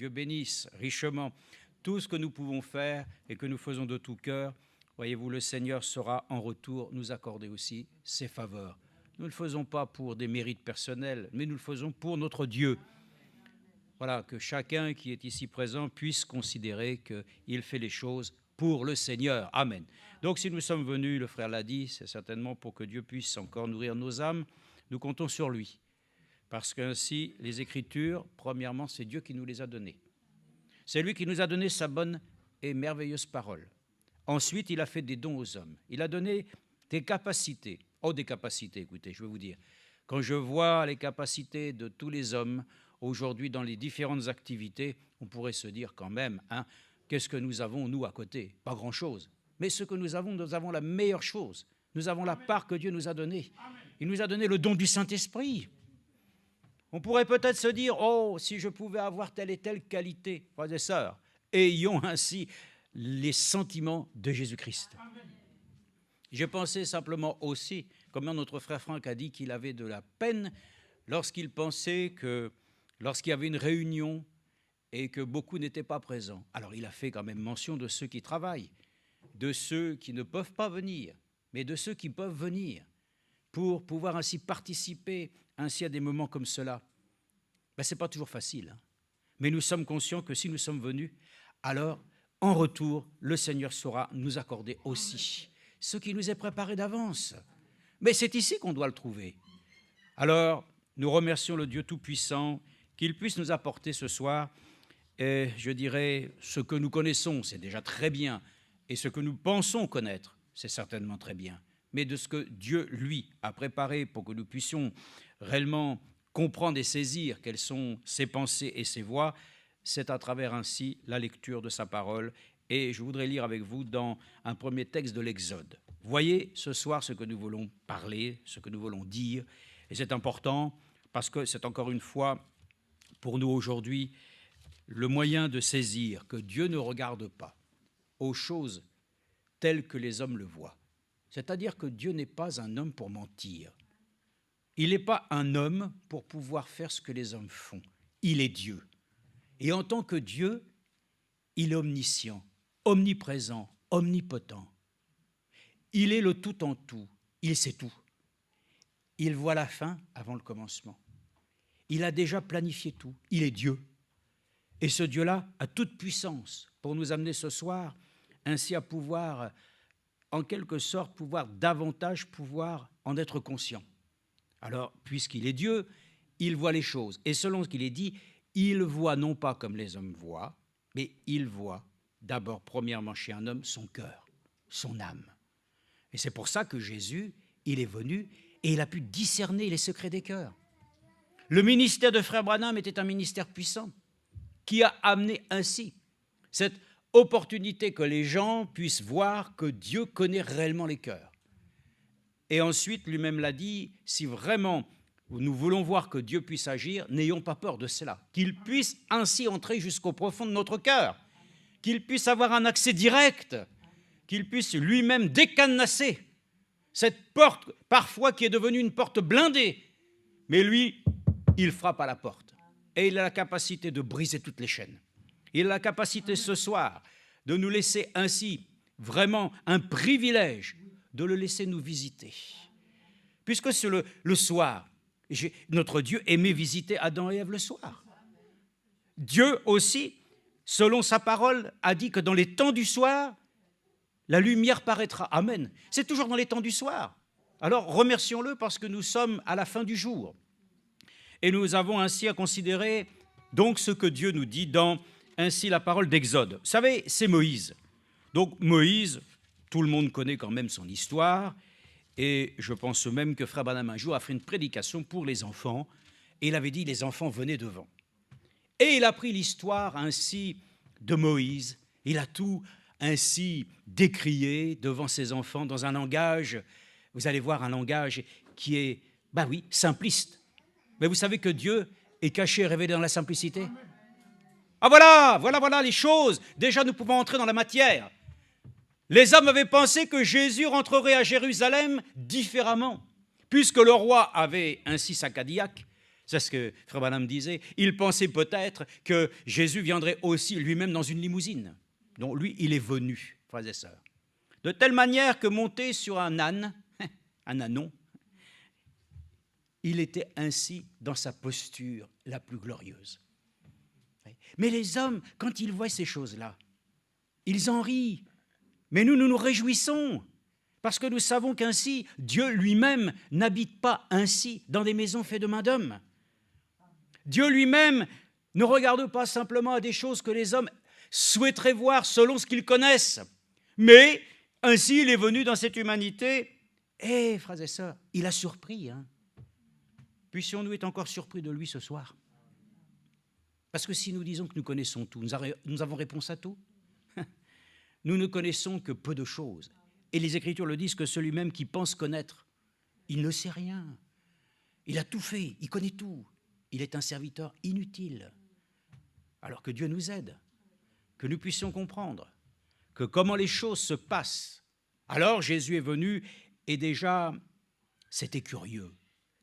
Dieu bénisse richement tout ce que nous pouvons faire et que nous faisons de tout cœur. Voyez-vous, le Seigneur saura en retour nous accorder aussi ses faveurs. Nous ne le faisons pas pour des mérites personnels, mais nous le faisons pour notre Dieu. Voilà, que chacun qui est ici présent puisse considérer qu'il fait les choses pour le Seigneur. Amen. Donc si nous sommes venus, le frère l'a dit, c'est certainement pour que Dieu puisse encore nourrir nos âmes. Nous comptons sur lui. Parce qu'ainsi, les Écritures, premièrement, c'est Dieu qui nous les a données. C'est lui qui nous a donné sa bonne et merveilleuse parole. Ensuite, il a fait des dons aux hommes. Il a donné des capacités. Oh, des capacités, écoutez, je vais vous dire. Quand je vois les capacités de tous les hommes aujourd'hui dans les différentes activités, on pourrait se dire quand même, qu'est-ce que nous avons, nous, à côté? Pas grand-chose. Mais ce que nous avons la meilleure chose. Nous avons la part que Dieu nous a donnée. Il nous a donné le don du Saint-Esprit. On pourrait peut-être se dire, oh, si je pouvais avoir telle et telle qualité, frères et sœurs, ayons ainsi les sentiments de Jésus-Christ. Je pensais simplement aussi, comme notre frère Franck a dit qu'il avait de la peine lorsqu'il pensait que lorsqu'il y avait une réunion et que beaucoup n'étaient pas présents. Alors il a fait quand même mention de ceux qui travaillent, de ceux qui ne peuvent pas venir, mais de ceux qui peuvent venir pour pouvoir ainsi participer ainsi à des moments comme cela. Ce n'est pas toujours facile, mais nous sommes conscients que si nous sommes venus, alors en retour, le Seigneur saura nous accorder aussi ce qui nous est préparé d'avance. Mais c'est ici qu'on doit le trouver. Alors, nous remercions le Dieu Tout-Puissant qu'il puisse nous apporter ce soir, et je dirais, ce que nous connaissons, c'est déjà très bien, et ce que nous pensons connaître, c'est certainement très bien. Mais de ce que Dieu, lui, a préparé pour que nous puissions réellement comprendre et saisir quelles sont ses pensées et ses voies, c'est à travers ainsi la lecture de sa parole. Et je voudrais lire avec vous dans un premier texte de l'Exode. Voyez ce soir ce que nous voulons parler, ce que nous voulons dire. Et c'est important parce que c'est encore une fois, pour nous aujourd'hui, le moyen de saisir que Dieu ne regarde pas aux choses telles que les hommes le voient. C'est-à-dire que Dieu n'est pas un homme pour mentir. Il n'est pas un homme pour pouvoir faire ce que les hommes font. Il est Dieu. Et en tant que Dieu, il est omniscient, omniprésent, omnipotent. Il est le tout en tout. Il sait tout. Il voit la fin avant le commencement. Il a déjà planifié tout. Il est Dieu. Et ce Dieu-là a toute puissance pour nous amener ce soir ainsi à pouvoir, en quelque sorte, davantage en être conscient. Alors, puisqu'il est Dieu, il voit les choses. Et selon ce qu'il est dit, il voit non pas comme les hommes voient, mais il voit d'abord, premièrement, chez un homme, son cœur, son âme. Et c'est pour ça que Jésus, il est venu et il a pu discerner les secrets des cœurs. Le ministère de Frère Branham était un ministère puissant qui a amené ainsi cette opportunité que les gens puissent voir que Dieu connaît réellement les cœurs. Et ensuite, lui-même l'a dit, si vraiment nous voulons voir que Dieu puisse agir, n'ayons pas peur de cela. Qu'il puisse ainsi entrer jusqu'au profond de notre cœur, qu'il puisse avoir un accès direct, qu'il puisse lui-même décadenasser cette porte, parfois qui est devenue une porte blindée. Mais lui, il frappe à la porte. Et il a la capacité de briser toutes les chaînes. Il a la capacité ce soir de nous laisser ainsi vraiment un privilège de le laisser nous visiter. Puisque c'est le soir, notre Dieu aimait visiter Adam et Ève le soir. Dieu aussi, selon sa parole, a dit que dans les temps du soir, la lumière paraîtra. Amen. C'est toujours dans les temps du soir. Alors remercions-le parce que nous sommes à la fin du jour. Et nous avons ainsi à considérer donc ce que Dieu nous dit dans ainsi la parole d'Exode. Vous savez, c'est Moïse. Donc Moïse, tout le monde connaît quand même son histoire, et je pense même que Frère Branham un jour a fait une prédication pour les enfants, et il avait dit les enfants venaient devant. Et il a pris l'histoire ainsi de Moïse, il a tout ainsi décrié devant ses enfants dans un langage, vous allez voir un langage qui est, simpliste. Mais vous savez que Dieu est caché et révélé dans la simplicité. Ah voilà les choses. Déjà, nous pouvons entrer dans la matière. Les hommes avaient pensé que Jésus rentrerait à Jérusalem différemment, puisque le roi avait ainsi sa Cadillac, C'est ce que Frère Branham disait. Il pensait peut-être que Jésus viendrait aussi lui-même dans une limousine. Donc lui, il est venu, frères et sœurs. De telle manière que monté sur un âne, un ânon, il était ainsi dans sa posture la plus glorieuse. Mais les hommes, quand ils voient ces choses-là, ils en rient. Mais nous nous réjouissons, parce que nous savons qu'ainsi, Dieu lui-même n'habite pas ainsi dans des maisons faites de main d'homme. Dieu lui-même ne regarde pas simplement à des choses que les hommes souhaiteraient voir selon ce qu'ils connaissent. Mais ainsi, il est venu dans cette humanité. Et, frères et sœurs, il a surpris. Puissions-nous être encore surpris de lui ce soir. Parce que si nous disons que nous connaissons tout, nous avons réponse à tout. Nous ne connaissons que peu de choses. Et les Écritures le disent que celui même qui pense connaître, il ne sait rien. Il a tout fait, il connaît tout. Il est un serviteur inutile. Alors que Dieu nous aide, que nous puissions comprendre que comment les choses se passent. Alors Jésus est venu et déjà, c'était curieux,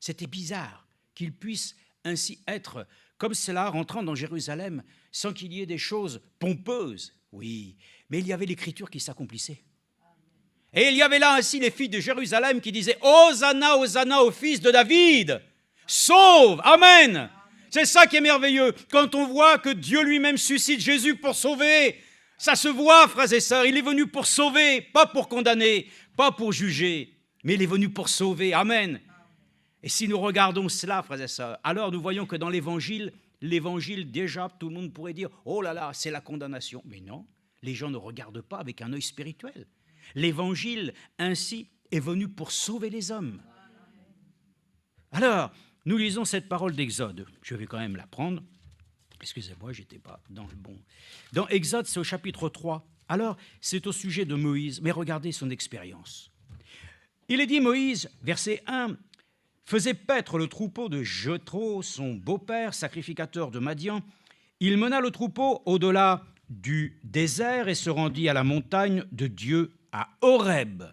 c'était bizarre qu'il puisse ainsi être comme cela, rentrant dans Jérusalem, sans qu'il y ait des choses pompeuses. Oui, mais il y avait l'Écriture qui s'accomplissait. Et il y avait là ainsi les filles de Jérusalem qui disaient « Hosanna, Hosanna au fils de David !» Sauve, amen. C'est ça qui est merveilleux. Quand on voit que Dieu lui-même suscite Jésus pour sauver, ça se voit, frères et sœurs. Il est venu pour sauver, pas pour condamner, pas pour juger, mais il est venu pour sauver, amen. Et si nous regardons cela, frères et sœurs, alors nous voyons que dans l'évangile, déjà, tout le monde pourrait dire « Oh là là, c'est la condamnation ». Mais non, les gens ne regardent pas avec un œil spirituel. L'évangile, ainsi, est venu pour sauver les hommes. Alors, nous lisons cette parole d'Exode. Je vais quand même la prendre. Excusez-moi, je n'étais pas dans le bon. Dans Exode, c'est au chapitre 3. Alors, c'est au sujet de Moïse, mais regardez son expérience. Il est dit, Moïse, verset 1, faisait paître le troupeau de Jéthro, son beau-père, sacrificateur de Madian. Il mena le troupeau au-delà du désert et se rendit à la montagne de Dieu à Horeb.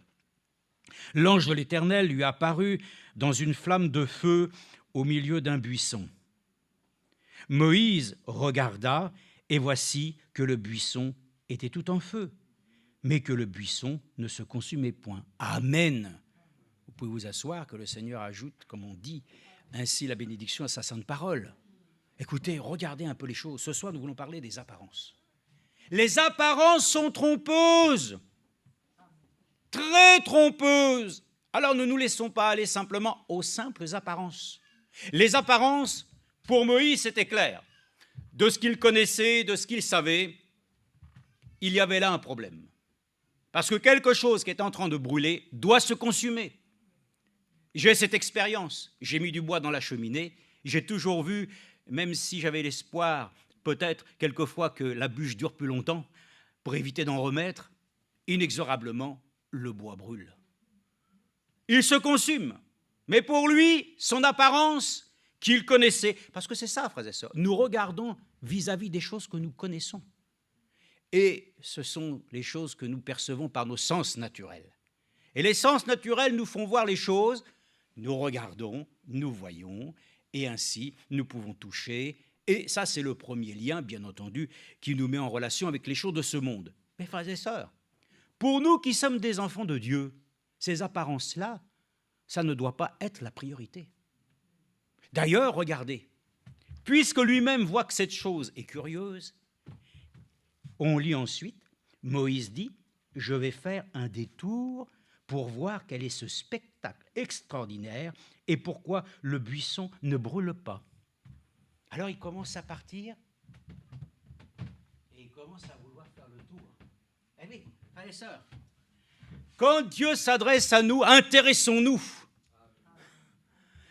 L'ange de l'Éternel lui apparut dans une flamme de feu au milieu d'un buisson. Moïse regarda, et voici que le buisson était tout en feu, mais que le buisson ne se consumait point. Amen. Vous pouvez vous asseoir, que le Seigneur ajoute, comme on dit, ainsi la bénédiction à sa sainte parole. Écoutez, regardez un peu les choses. Ce soir, nous voulons parler des apparences. Les apparences sont trompeuses, très trompeuses. Alors ne nous laissons pas aller simplement aux simples apparences. Les apparences, pour Moïse, c'était clair. De ce qu'il connaissait, de ce qu'il savait, il y avait là un problème. Parce que quelque chose qui est en train de brûler doit se consumer. J'ai cette expérience. J'ai mis du bois dans la cheminée. J'ai toujours vu, même si j'avais l'espoir, peut-être quelquefois que la bûche dure plus longtemps, pour éviter d'en remettre, inexorablement, le bois brûle. Il se consume. Mais pour lui, son apparence qu'il connaissait, parce que c'est ça, frères et sœurs, nous regardons vis-à-vis des choses que nous connaissons. Et ce sont les choses que nous percevons par nos sens naturels. Et les sens naturels nous font voir les choses, nous regardons, nous voyons, et ainsi nous pouvons toucher. Et ça, c'est le premier lien, bien entendu, qui nous met en relation avec les choses de ce monde. Mais frères et sœurs, pour nous qui sommes des enfants de Dieu, ces apparences-là, ça ne doit pas être la priorité. D'ailleurs, regardez, puisque lui-même voit que cette chose est curieuse, on lit ensuite, Moïse dit, « Je vais faire un détour pour voir quel est ce spectacle extraordinaire et pourquoi le buisson ne brûle pas. » Alors il commence à partir et il commence à vouloir faire le tour. Eh oui, frères et sœurs, quand Dieu s'adresse à nous, intéressons-nous.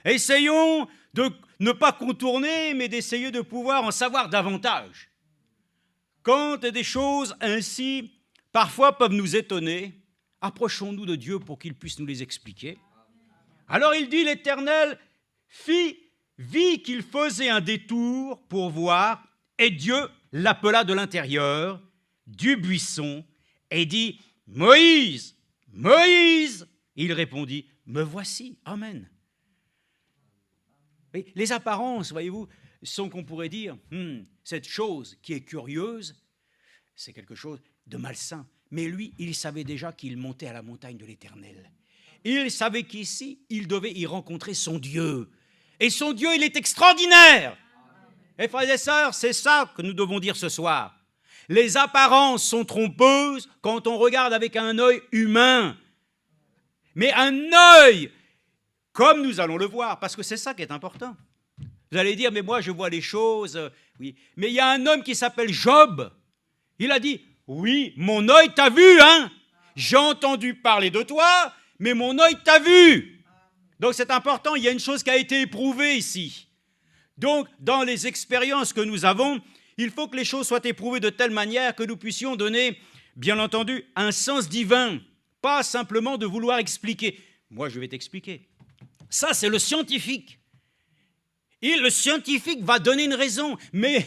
Essayons de ne pas contourner, mais d'essayer de pouvoir en savoir davantage. Quand des choses ainsi, parfois peuvent nous étonner, approchons-nous de Dieu pour qu'il puisse nous les expliquer. Alors il dit, l'Éternel vit qu'il faisait un détour pour voir, et Dieu l'appela de l'intérieur, du buisson, et dit, « Moïse, Moïse !» Il répondit, « Me voici, Amen. » Oui, les apparences, voyez-vous, sont qu'on pourrait dire, cette chose qui est curieuse, c'est quelque chose de malsain. Mais lui, il savait déjà qu'il montait à la montagne de l'Éternel. Il savait qu'ici, il devait y rencontrer son Dieu. Et son Dieu, il est extraordinaire. Et frères et sœurs, c'est ça que nous devons dire ce soir. Les apparences sont trompeuses quand on regarde avec un œil humain. Mais un œil, comme nous allons le voir, parce que c'est ça qui est important. Vous allez dire, mais moi je vois les choses. Oui. Mais il y a un homme qui s'appelle Job. Il a dit, oui, mon œil t'a vu, hein. J'ai entendu parler de toi, mais mon œil t'a vu. Donc c'est important, il y a une chose qui a été éprouvée ici. Donc, dans les expériences que nous avons, il faut que les choses soient éprouvées de telle manière que nous puissions donner, bien entendu, un sens divin, pas simplement de vouloir expliquer. Moi, je vais t'expliquer. Ça, c'est le scientifique. Et le scientifique va donner une raison, mais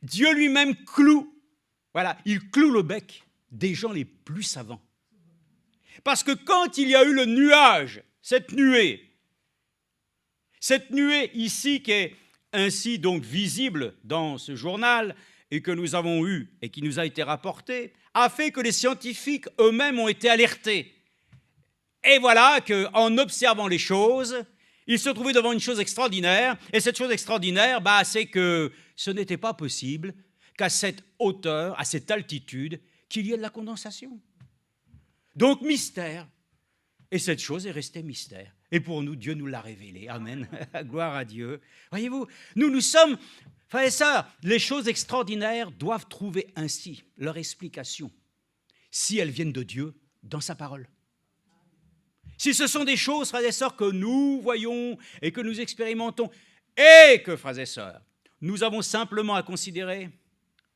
Dieu lui-même cloue, voilà, il cloue le bec des gens les plus savants. Parce que quand il y a eu le nuage, cette nuée ici qui est ainsi donc visible dans ce journal et que nous avons eu et qui nous a été rapporté, a fait que les scientifiques eux-mêmes ont été alertés. Et voilà qu'en observant les choses, ils se trouvaient devant une chose extraordinaire. Et cette chose extraordinaire, c'est que ce n'était pas possible qu'à cette hauteur, à cette altitude, qu'il y ait de la condensation. Donc mystère. Et cette chose est restée mystère. Et pour nous, Dieu nous l'a révélé. Amen. Gloire à Dieu. Voyez-vous, nous sommes, frères et sœurs, les choses extraordinaires doivent trouver ainsi leur explication, si elles viennent de Dieu, dans sa parole. Si ce sont des choses, frères et sœurs, que nous voyons et que nous expérimentons, et que, frères et sœurs, nous avons simplement à considérer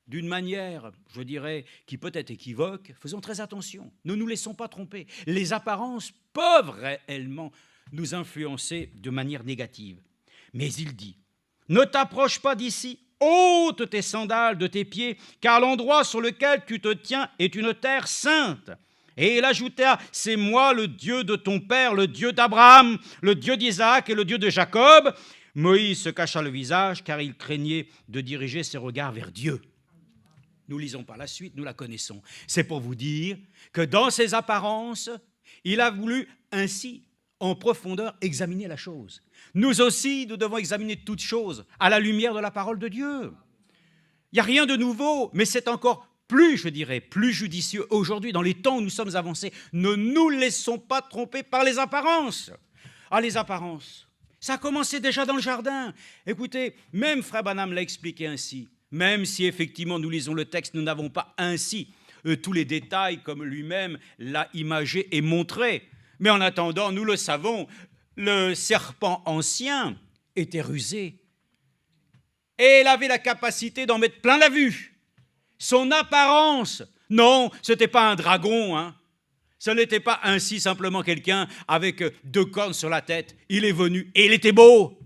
d'une manière, je dirais, qui peut être équivoque, faisons très attention. Ne nous laissons pas tromper. Les apparences peuvent réellement nous influencer de manière négative. Mais il dit, ne t'approche pas d'ici, ôte tes sandales de tes pieds, car l'endroit sur lequel tu te tiens est une terre sainte. Et il ajouta, c'est moi le Dieu de ton père, le Dieu d'Abraham, le Dieu d'Isaac et le Dieu de Jacob. Moïse se cacha le visage, car il craignait de diriger ses regards vers Dieu. Nous lisons par la suite, nous la connaissons. C'est pour vous dire que dans ses apparences, il a voulu ainsi, en profondeur, examiner la chose. Nous aussi, nous devons examiner toutes choses à la lumière de la parole de Dieu. Il n'y a rien de nouveau, mais c'est encore plus, je dirais, plus judicieux aujourd'hui, dans les temps où nous sommes avancés. Ne nous laissons pas tromper par les apparences. Ah, les apparences, ça a commencé déjà dans le jardin. Écoutez, même Frère Branham l'a expliqué ainsi. Même si effectivement nous lisons le texte, nous n'avons pas ainsi tous les détails comme lui-même l'a imagé et montré. Mais en attendant, nous le savons, le serpent ancien était rusé. Et il avait la capacité d'en mettre plein la vue. Son apparence, non, ce n'était pas un dragon, hein. Ce n'était pas ainsi simplement quelqu'un avec 2 cornes sur la tête. Il est venu et il était beau.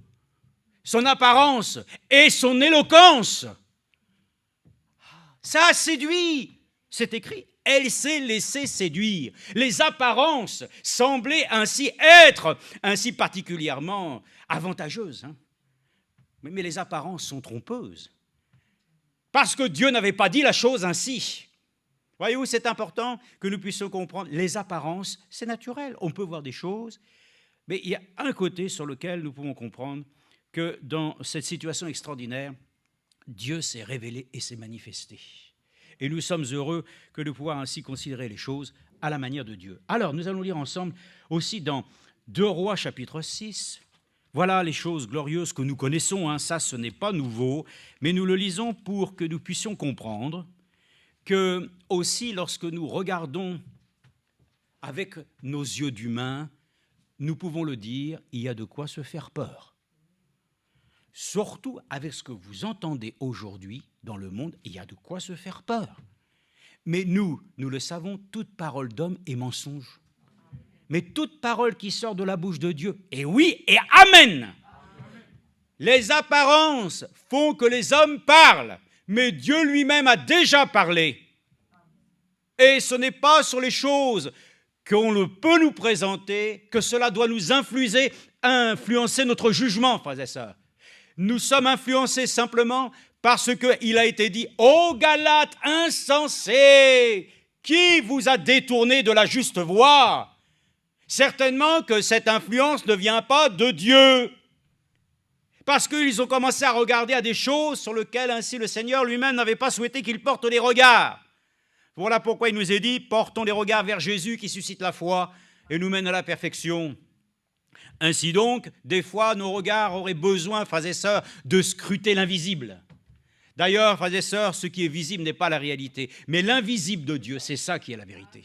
Son apparence et son éloquence, ça a séduit. C'est écrit, elle s'est laissée séduire. Les apparences semblaient ainsi être ainsi particulièrement avantageuses. Hein. Mais les apparences sont trompeuses. Parce que Dieu n'avait pas dit la chose ainsi. Voyez-vous, c'est important que nous puissions comprendre. Les apparences, c'est naturel. On peut voir des choses, mais il y a un côté sur lequel nous pouvons comprendre que dans cette situation extraordinaire, Dieu s'est révélé et s'est manifesté. Et nous sommes heureux que de pouvoir ainsi considérer les choses à la manière de Dieu. Alors, nous allons lire ensemble aussi dans 2 Rois chapitre 6. Voilà les choses glorieuses que nous connaissons, hein. Ça, ce n'est pas nouveau, mais nous le lisons pour que nous puissions comprendre que, aussi, lorsque nous regardons avec nos yeux d'humains, nous pouvons le dire, il y a de quoi se faire peur. Surtout avec ce que vous entendez aujourd'hui dans le monde, il y a de quoi se faire peur. Mais nous le savons, toute parole d'homme est mensonge. Mais toute parole qui sort de la bouche de Dieu est oui et amen. Les apparences font que les hommes parlent, mais Dieu lui-même a déjà parlé. Et ce n'est pas sur les choses qu'on peut nous présenter que cela doit nous influer influencer notre jugement, frères et sœurs. Nous sommes influencés simplement parce qu'il a été dit « Ô Galates insensés, qui vous a détourné de la juste voie ?» Certainement que cette influence ne vient pas de Dieu. Parce qu'ils ont commencé à regarder à des choses sur lesquelles ainsi le Seigneur lui-même n'avait pas souhaité qu'ils portent les regards. Voilà pourquoi il nous est dit, portons les regards vers Jésus qui suscite la foi et nous mène à la perfection. Ainsi donc, des fois, nos regards auraient besoin, frères et sœurs, de scruter l'invisible. D'ailleurs, frères et sœurs, ce qui est visible n'est pas la réalité, mais l'invisible de Dieu, c'est ça qui est la vérité.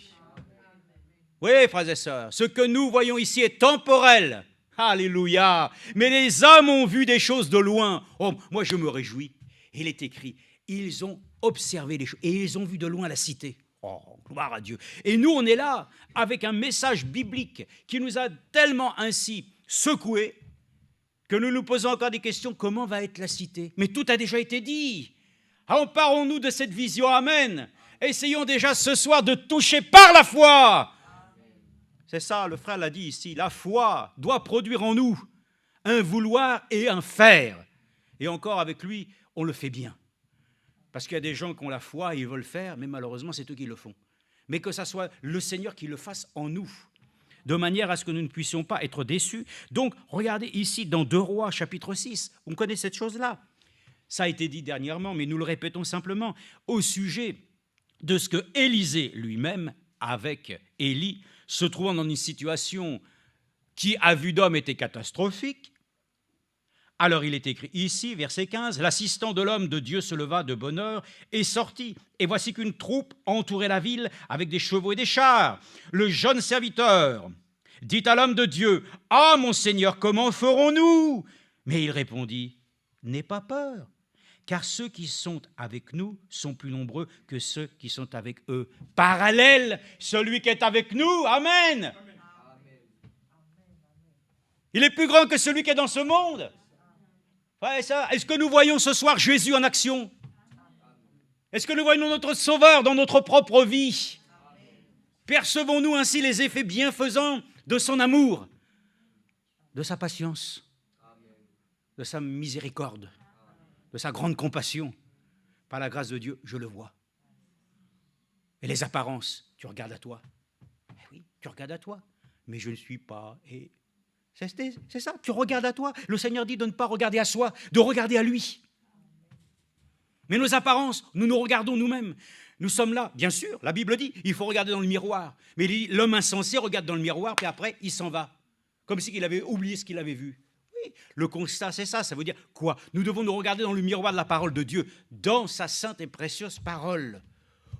Oui, frères et sœurs, ce que nous voyons ici est temporel. Alléluia. Mais les hommes ont vu des choses de loin. Oh, moi, je me réjouis. Il est écrit, ils ont observé les choses et ils ont vu de loin la cité. Oh, gloire à Dieu. Et nous, on est là avec un message biblique qui nous a tellement ainsi secoués que nous nous posons encore des questions. Comment va être la cité? Mais tout a déjà été dit. Emparons-nous de cette vision. Amen. Essayons déjà ce soir de toucher par la foi. C'est ça, le frère l'a dit ici, la foi doit produire en nous un vouloir et un faire. Et encore avec lui, on le fait bien. Parce qu'il y a des gens qui ont la foi et ils veulent faire, mais malheureusement, c'est eux qui le font. Mais que ça soit le Seigneur qui le fasse en nous, de manière à ce que nous ne puissions pas être déçus. Donc, regardez ici, dans 2 Rois, chapitre 6, on connaît cette chose-là. Ça a été dit dernièrement, mais nous le répétons simplement, au sujet de ce que Élisée lui-même, avec Élie, se trouvant dans une situation qui, à vue d'homme, était catastrophique. Alors il est écrit ici, verset 15, « L'assistant de l'homme de Dieu se leva de bonne heure et sortit. Et voici qu'une troupe entourait la ville avec des chevaux et des chars. Le jeune serviteur dit à l'homme de Dieu, « Ah, mon Seigneur, comment ferons-nous » Mais il répondit, « N'aie pas peur, car ceux qui sont avec nous sont plus nombreux que ceux qui sont avec eux. Parallèle, celui qui est avec nous, amen. Il est plus grand que celui qui est dans ce monde. Est-ce que nous voyons ce soir Jésus en action? Est-ce que nous voyons notre Sauveur dans notre propre vie? Percevons-nous ainsi les effets bienfaisants de son amour, de sa patience, de sa miséricorde, de sa grande compassion? Par la grâce de Dieu, je le vois. Et les apparences, tu regardes à toi. Eh oui, tu regardes à toi. Mais je ne suis pas. Et c'est ça, tu regardes à toi. Le Seigneur dit de ne pas regarder à soi, de regarder à lui. Mais nos apparences, nous nous regardons nous-mêmes. Nous sommes là, bien sûr, la Bible dit, il faut regarder dans le miroir. Mais l'homme insensé regarde dans le miroir, puis après, il s'en va. Comme s'il avait oublié ce qu'il avait vu. Oui, le constat, c'est ça. Ça veut dire quoi? Nous devons nous regarder dans le miroir de la parole de Dieu, dans sa sainte et précieuse parole,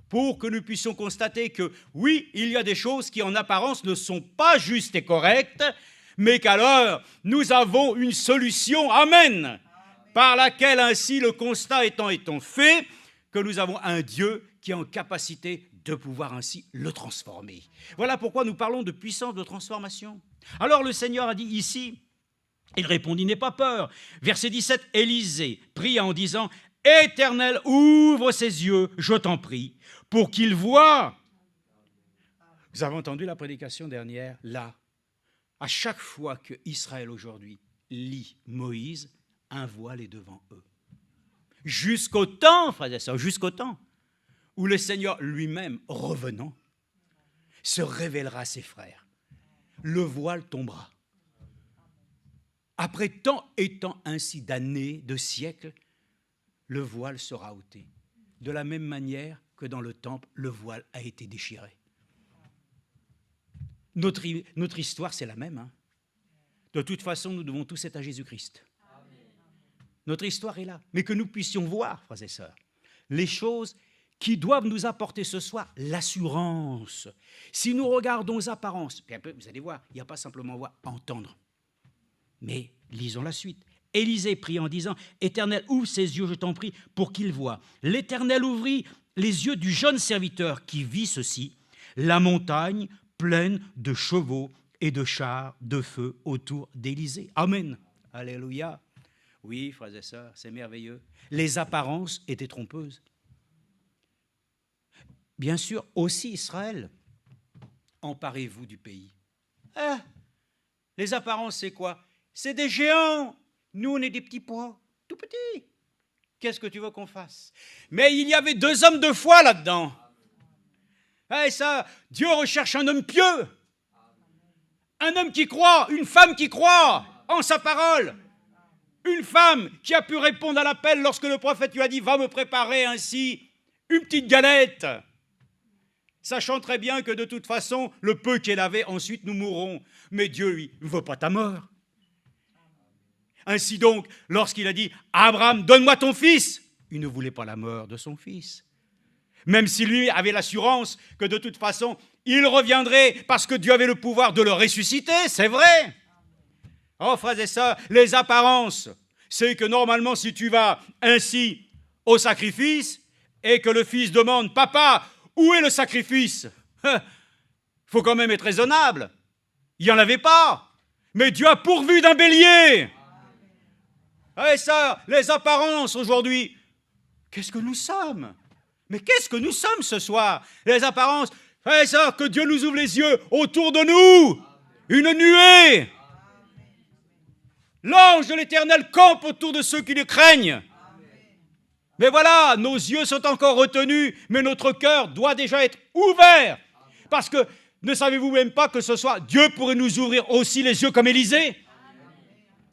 pour que nous puissions constater que, oui, il y a des choses qui, en apparence, ne sont pas justes et correctes, mais qu'alors, nous avons une solution, amen, par laquelle, ainsi, le constat étant fait, que nous avons un Dieu qui est en capacité de pouvoir ainsi le transformer. Voilà pourquoi nous parlons de puissance de transformation. Alors, le Seigneur a dit ici, il répondit, n'aie pas peur. Verset 17, Élisée pria en disant, Éternel, ouvre ses yeux, je t'en prie, pour qu'il voie. Vous avez entendu la prédication dernière, là. À chaque fois que Israël aujourd'hui lit Moïse, un voile est devant eux. Jusqu'au temps, frères et sœurs, jusqu'au temps où le Seigneur lui-même, revenant, se révélera à ses frères. Le voile tombera. Après tant et tant ainsi d'années, de siècles, le voile sera ôté. De la même manière que dans le temple, le voile a été déchiré. Notre histoire, c'est la même. Hein. De toute façon, nous devons tous être à Jésus-Christ. Notre histoire est là. Mais que nous puissions voir, frères et sœurs, les choses qui doivent nous apporter ce soir l'assurance. Si nous regardons aux apparences, vous allez voir, il n'y a pas simplement voir, entendre. Mais lisons la suite. Élisée prie en disant, « Éternel, ouvre ses yeux, je t'en prie, pour qu'il voie. » L'Éternel ouvrit les yeux du jeune serviteur qui vit ceci, la montagne pleine de chevaux et de chars de feu autour d'Élisée. Amen. Alléluia. Oui, frères et sœurs, c'est merveilleux. Les apparences étaient trompeuses. Bien sûr, aussi Israël, emparez-vous du pays. Les apparences, c'est quoi? C'est des géants. Nous, on est des petits pois, tout petits. Qu'est-ce que tu veux qu'on fasse? Mais il y avait 2 hommes de foi là-dedans. Et ça, Dieu recherche un homme pieux. Un homme qui croit, une femme qui croit en sa parole. Une femme qui a pu répondre à l'appel lorsque le prophète lui a dit « Va me préparer ainsi une petite galette ». Sachant très bien que de toute façon, le peu qu'elle avait, ensuite nous mourrons. Mais Dieu, lui, ne veut pas ta mort. Ainsi donc, lorsqu'il a dit « Abraham, donne-moi ton fils », il ne voulait pas la mort de son fils. Même si lui avait l'assurance que de toute façon, il reviendrait parce que Dieu avait le pouvoir de le ressusciter, c'est vrai. Oh, frères et sœurs, les apparences, c'est que normalement, si tu vas ainsi au sacrifice et que le fils demande « Papa, où est le sacrifice ?» Il faut quand même être raisonnable. Il n'y en avait pas. Mais Dieu a pourvu d'un bélier. Et ça, les apparences aujourd'hui, qu'est-ce que nous sommes? Mais qu'est-ce que nous sommes ce soir? Les apparences, et ça, que Dieu nous ouvre les yeux autour de nous. Une nuée. L'ange de l'Éternel campe autour de ceux qui le craignent. Mais voilà, nos yeux sont encore retenus, mais notre cœur doit déjà être ouvert. Parce que ne savez-vous même pas que ce soir, Dieu pourrait nous ouvrir aussi les yeux comme Élisée?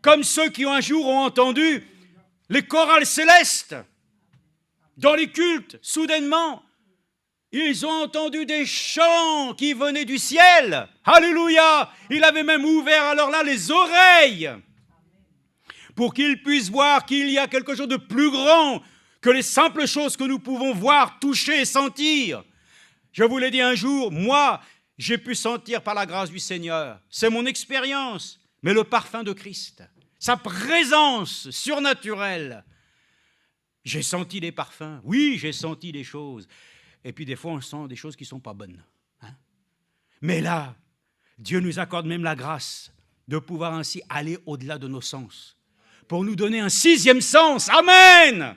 Comme ceux qui un jour ont entendu les chorales célestes dans les cultes, soudainement, ils ont entendu des chants qui venaient du ciel. Alléluia! Il avait même ouvert alors là les oreilles pour qu'ils puissent voir qu'il y a quelque chose de plus grand que les simples choses que nous pouvons voir, toucher et sentir. Je vous l'ai dit un jour, moi, j'ai pu sentir par la grâce du Seigneur. C'est mon expérience, mais le parfum de Christ, sa présence surnaturelle. J'ai senti des parfums, oui, j'ai senti des choses. Et puis des fois, on sent des choses qui ne sont pas bonnes. Hein? Mais là, Dieu nous accorde même la grâce de pouvoir ainsi aller au-delà de nos sens, pour nous donner un 6e sens. Amen!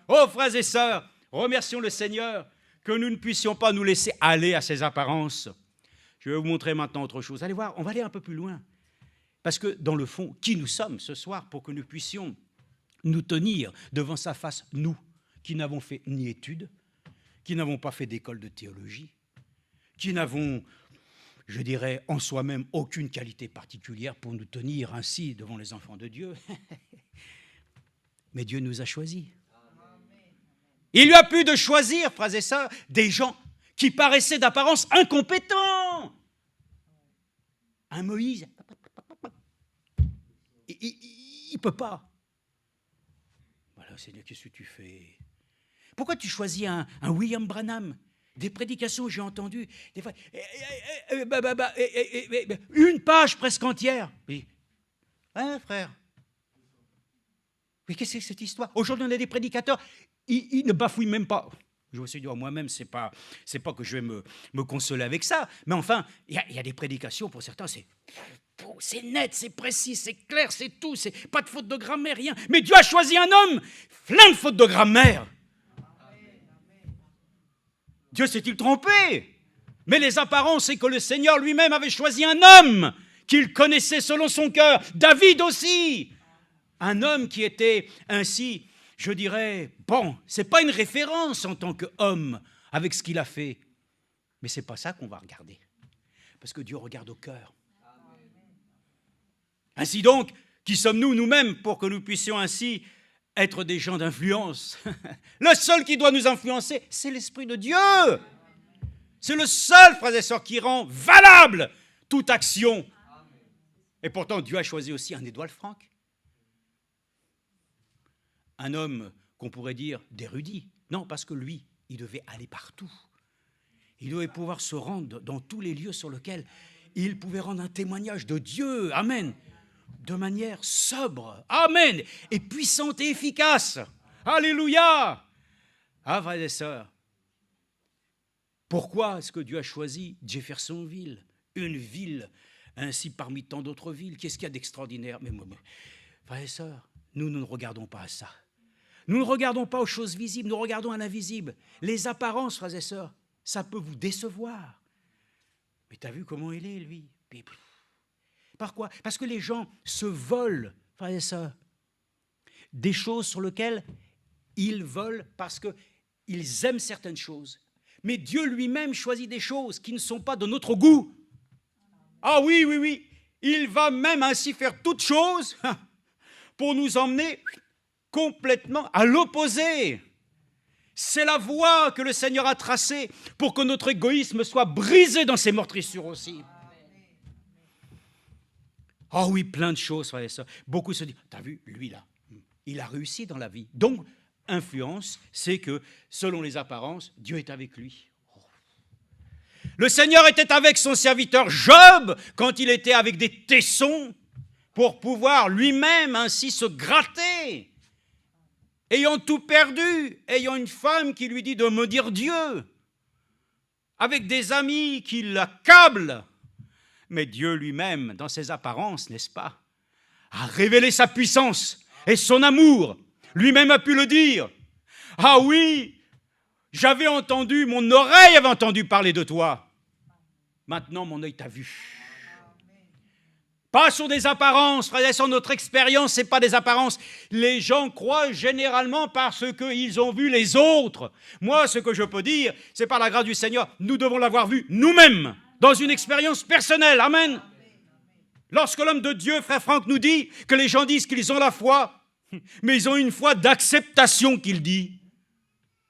Oh, frères et sœurs, remercions le Seigneur que nous ne puissions pas nous laisser aller à ces apparences. Je vais vous montrer maintenant autre chose. Allez voir, on va aller un peu plus loin. Parce que, dans le fond, qui nous sommes ce soir pour que nous puissions nous tenir devant sa face, nous, qui n'avons fait ni études, qui n'avons pas fait d'école de théologie, qui n'avons, je dirais, en soi-même aucune qualité particulière pour nous tenir ainsi devant les enfants de Dieu. Mais Dieu nous a choisis. Il lui a plu de choisir, frères et sœurs, des gens qui paraissaient d'apparence incompétents. Un Moïse, il ne peut pas. Voilà, Seigneur, qu'est-ce que tu fais? Pourquoi tu choisis un William Branham? Des prédications, j'ai entendu, des fois, une page presque entière. Oui. Hein, frère? Mais qu'est-ce que c'est cette histoire? Aujourd'hui, on a des prédicateurs, ils ne bafouillent même pas. Je me suis dit, moi-même, c'est pas que je vais me consoler avec ça, mais enfin, il y a des prédications, pour certains, c'est net, c'est précis, c'est clair, c'est tout, c'est pas de faute de grammaire, rien. Mais Dieu a choisi un homme, plein de fautes de grammaire. Dieu s'est-il trompé? Mais les apparences, c'est que le Seigneur lui-même avait choisi un homme qu'il connaissait selon son cœur. David aussi. Un homme qui était ainsi, je dirais, bon, c'est pas une référence en tant qu'homme avec ce qu'il a fait. Mais c'est pas ça qu'on va regarder. Parce que Dieu regarde au cœur. Ainsi donc, qui sommes-nous nous-mêmes pour que nous puissions ainsi être des gens d'influence? Le seul qui doit nous influencer, c'est l'Esprit de Dieu. C'est le seul, frères et sœurs, qui rend valable toute action. Et pourtant, Dieu a choisi aussi un Édouard Franck. Un homme qu'on pourrait dire d'érudit. Non, parce que lui, il devait aller partout. Il devait pouvoir se rendre dans tous les lieux sur lesquels il pouvait rendre un témoignage de Dieu. Amen. De manière sobre. Amen. Et puissante et efficace. Alléluia. Ah, frères et sœurs, pourquoi est-ce que Dieu a choisi Jeffersonville, une ville ainsi parmi tant d'autres villes? Qu'est-ce qu'il y a d'extraordinaire? Mais frères et sœurs, nous ne regardons pas à ça. Nous ne regardons pas aux choses visibles, nous regardons à l'invisible. Les apparences, frères et sœurs, ça peut vous décevoir. Mais tu as vu comment il est, lui? Par quoi? Parce que les gens se volent, frères et sœurs, des choses sur lesquelles ils volent parce qu'ils aiment certaines choses. Mais Dieu lui-même choisit des choses qui ne sont pas de notre goût. Ah oui, oui, oui. Il va même ainsi faire toutes choses pour nous emmener complètement à l'opposé. C'est la voie que le Seigneur a tracée pour que notre égoïsme soit brisé dans ses meurtrissures aussi. Ah oui, plein de choses, frères et sœurs. Beaucoup se disent, t'as vu, lui là, il a réussi dans la vie. Donc, influence, c'est que, selon les apparences, Dieu est avec lui. Le Seigneur était avec son serviteur Job quand il était avec des tessons pour pouvoir lui-même ainsi se gratter. Ayant tout perdu, ayant une femme qui lui dit de maudire Dieu, avec des amis qui l'accablent. Mais Dieu lui-même, dans ses apparences, n'est-ce pas, a révélé sa puissance et son amour. Lui-même a pu le dire. Ah oui, j'avais entendu, mon oreille avait entendu parler de toi. Maintenant, mon œil t'a vu. Pas sur des apparences, frères et sœurs, notre expérience, ce n'est pas des apparences. Les gens croient généralement parce qu'ils ont vu les autres. Moi, ce que je peux dire, c'est par la grâce du Seigneur, nous devons l'avoir vu nous-mêmes, dans une expérience personnelle. Amen. Lorsque l'homme de Dieu, frère Franck, nous dit que les gens disent qu'ils ont la foi, mais ils ont une foi d'acceptation qu'il dit.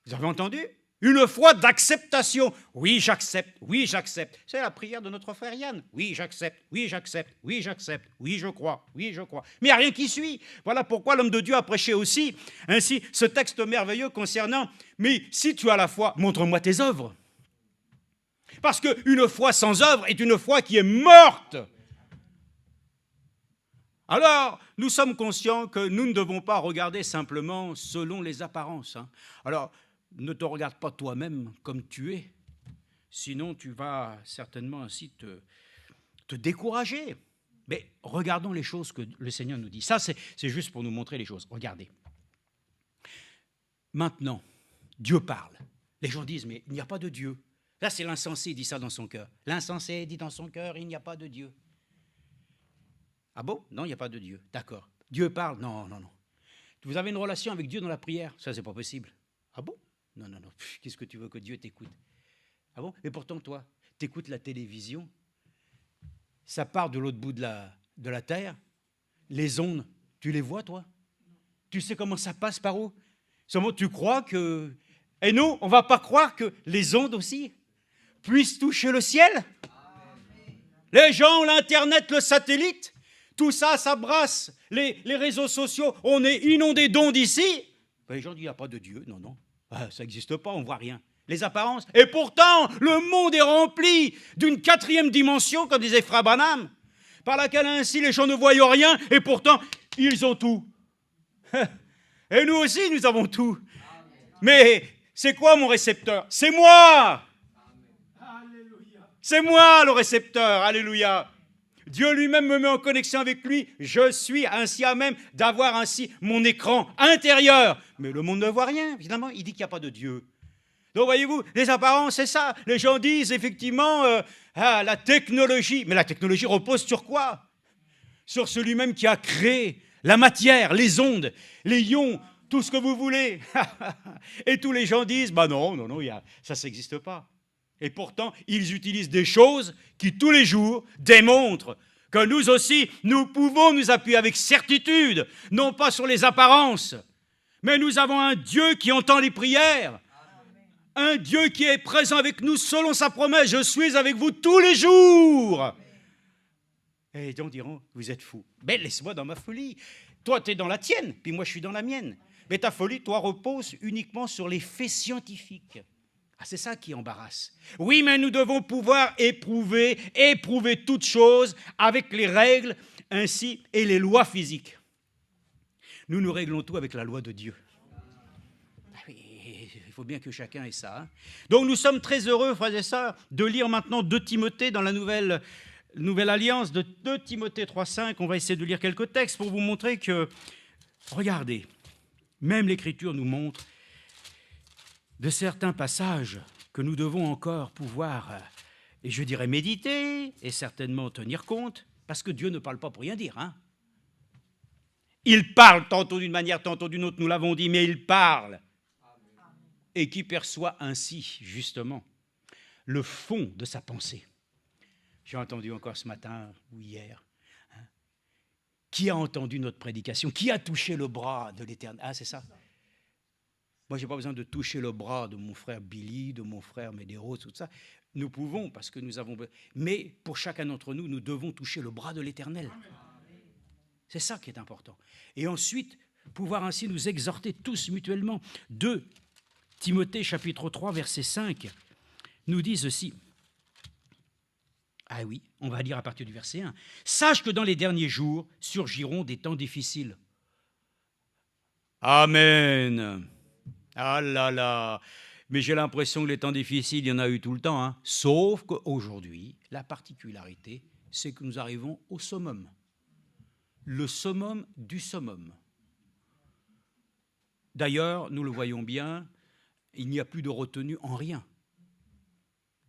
Vous avez entendu? Une foi d'acceptation. Oui, j'accepte, oui, j'accepte. C'est la prière de notre frère Yann. Oui, j'accepte, oui, j'accepte, oui, j'accepte, oui, je crois, oui, je crois. Mais il n'y a rien qui suit. Voilà pourquoi l'homme de Dieu a prêché aussi, ainsi, ce texte merveilleux concernant, mais si tu as la foi, montre-moi tes œuvres. Parce qu'une foi sans œuvre est une foi qui est morte. Alors, nous sommes conscients que nous ne devons pas regarder simplement selon les apparences. Alors, ne te regarde pas toi-même comme tu es, sinon tu vas certainement ainsi te décourager. Mais regardons les choses que le Seigneur nous dit. Ça, c'est juste pour nous montrer les choses. Regardez. Maintenant, Dieu parle. Les gens disent, mais il n'y a pas de Dieu. Là, c'est l'insensé, il dit ça dans son cœur. L'insensé dit dans son cœur, il n'y a pas de Dieu. Ah bon? Non, il n'y a pas de Dieu. D'accord. Dieu parle? Non, non, non. Vous avez une relation avec Dieu dans la prière? Ça, c'est pas possible. Ah bon? Non, non, non. Qu'est-ce que tu veux que Dieu t'écoute? Ah bon? Mais pourtant, toi, t'écoutes la télévision. Ça part de l'autre bout de la terre. Les ondes, tu les vois, toi? Tu sais comment ça passe par où? Seulement, tu crois que... Et nous, on ne va pas croire que les ondes aussi puissent toucher le ciel? Les gens ont l'Internet, le satellite. Tout ça, ça brasse. Les réseaux sociaux, on est inondés d'ondes ici. Ben, les gens disent, il n'y a pas de Dieu. Non, non. Ah, ça n'existe pas, on ne voit rien. Les apparences. Et pourtant, le monde est rempli d'une 4e dimension, comme disait Frère Branham, par laquelle ainsi les gens ne voient rien, et pourtant, ils ont tout. Et nous aussi, nous avons tout. Mais c'est quoi mon récepteur? C'est moi. C'est moi le récepteur. Alléluia. Dieu lui-même me met en connexion avec lui. Je suis ainsi à même d'avoir ainsi mon écran intérieur. Mais le monde ne voit rien. Finalement, il dit qu'il n'y a pas de Dieu. Donc, voyez-vous, les apparences, c'est ça. Les gens disent effectivement, la technologie. Mais la technologie repose sur quoi? Sur celui-même qui a créé la matière, les ondes, les ions, tout ce que vous voulez. Et tous les gens disent, bah non, non, non, ça n'existe pas. Et pourtant, ils utilisent des choses qui, tous les jours, démontrent que nous aussi, nous pouvons nous appuyer avec certitude, non pas sur les apparences, mais nous avons un Dieu qui entend les prières, un Dieu qui est présent avec nous selon sa promesse. Je suis avec vous tous les jours. Et les gens diront, vous êtes fous. Mais laisse-moi dans ma folie. Toi, tu es dans la tienne, puis moi, je suis dans la mienne. Mais ta folie, toi, repose uniquement sur les faits scientifiques. Ah, c'est ça qui embarrasse. Oui, mais nous devons pouvoir éprouver toutes choses avec les règles ainsi et les lois physiques. Nous réglons tout avec la loi de Dieu. Il faut bien que chacun ait ça. Donc nous sommes très heureux, frères et sœurs, de lire maintenant 2 Timothée dans la Nouvelle Alliance, de 2 Timothée 3,5. On va essayer de lire quelques textes pour vous montrer que, regardez, même l'Écriture nous montre de certains passages que nous devons encore pouvoir, et je dirais méditer, et certainement tenir compte, Parce que Dieu ne parle pas pour rien dire, hein. Il parle tantôt d'une manière, tantôt d'une autre, nous l'avons dit, mais il parle. Et qui perçoit ainsi, justement, le fond de sa pensée. J'ai entendu encore ce matin ou hier, hein, qui a entendu notre prédication, qui a touché le bras de l'Éternel. Ah, c'est ça. Moi, je n'ai pas besoin de toucher le bras de mon frère Billy, de mon frère Médéros, tout ça. Nous pouvons, parce que nous avons... Mais pour chacun d'entre nous, nous devons toucher le bras de l'Éternel. C'est ça qui est important. Et ensuite, pouvoir ainsi nous exhorter tous mutuellement. 2 Timothée, chapitre 3, verset 5, nous dit ceci. Ah oui, on va lire à partir du verset 1. « Sache que dans les derniers jours surgiront des temps difficiles. » Amen. Ah là là. Mais j'ai l'impression que les temps difficiles, il y en a eu tout le temps, hein. Sauf qu'aujourd'hui, la particularité, c'est que nous arrivons au summum. Le summum du summum. D'ailleurs, nous le voyons bien, il n'y a plus de retenue en rien.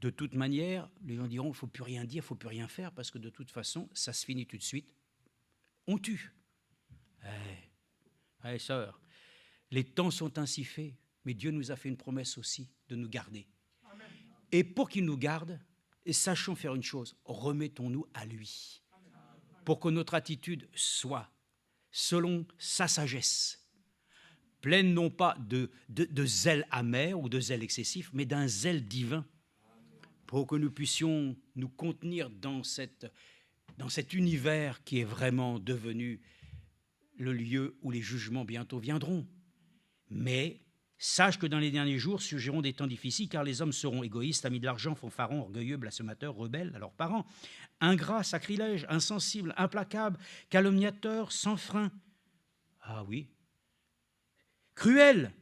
De toute manière, les gens diront, il ne faut plus rien dire, il ne faut plus rien faire, parce que de toute façon, ça se finit tout de suite. On tue. Sœurs, les temps sont ainsi faits, mais Dieu nous a fait une promesse aussi de nous garder. Amen. Et pour qu'il nous garde, sachons faire une chose, remettons-nous à lui. Pour que notre attitude soit selon sa sagesse, pleine non pas de zèle amer ou de zèle excessif, mais d'un zèle divin, pour que nous puissions nous contenir dans cet univers qui est vraiment devenu le lieu où les jugements bientôt viendront. Mais sache que dans les derniers jours surgiront des temps difficiles, car les hommes seront égoïstes, amis de l'argent, fanfarons, orgueilleux, blasphémateurs, rebelles à leurs parents, ingrats, sacrilèges, insensibles, implacables, calomniateurs, sans frein. Ah oui. Cruels,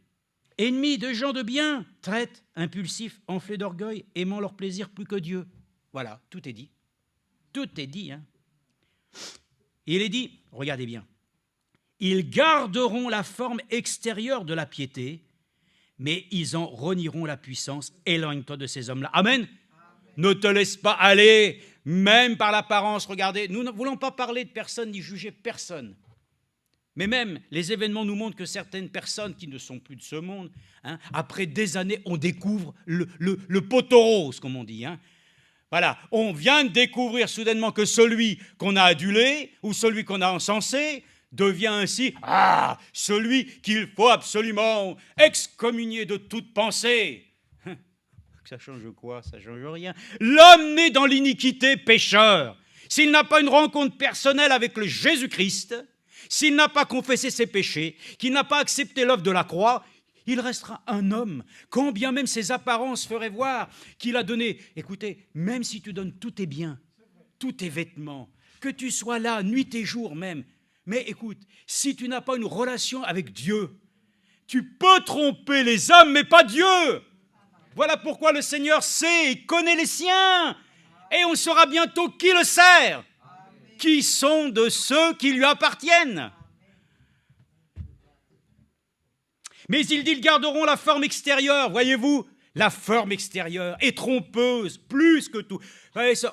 ennemis de gens de bien, traîtres, impulsifs, enflés d'orgueil, aimant leur plaisir plus que Dieu. Voilà, tout est dit. Tout est dit, hein. Il est dit, regardez bien, ils garderont la forme extérieure de la piété, mais ils en renieront la puissance. Éloigne-toi de ces hommes-là. Amen. Ne te laisse pas aller, même par l'apparence. Regardez, nous ne voulons pas parler de personne ni juger personne. Mais même les événements nous montrent que certaines personnes qui ne sont plus de ce monde, hein, après des années, on découvre le poteau rose, comme on dit. Hein. Voilà, on vient de découvrir soudainement que celui qu'on a adulé ou celui qu'on a encensé devient ainsi celui qu'il faut absolument excommunier de toute pensée. Ça change quoi? Ça change rien. L'homme né dans l'iniquité pécheur, s'il n'a pas une rencontre personnelle avec le Jésus-Christ, s'il n'a pas confessé ses péchés, qu'il n'a pas accepté l'œuvre de la croix, il restera un homme, quand bien même ses apparences feraient voir qu'il a donné. Écoutez, même si tu donnes tous tes biens, tous tes vêtements, que tu sois là nuit et jour même, mais écoute, si tu n'as pas une relation avec Dieu, tu peux tromper les hommes, mais pas Dieu. Voilà pourquoi le Seigneur sait et connaît les siens. Et on saura bientôt qui le sert, qui sont de ceux qui lui appartiennent. Mais il dit, ils garderont la forme extérieure, voyez-vous, la forme extérieure est trompeuse, plus que tout.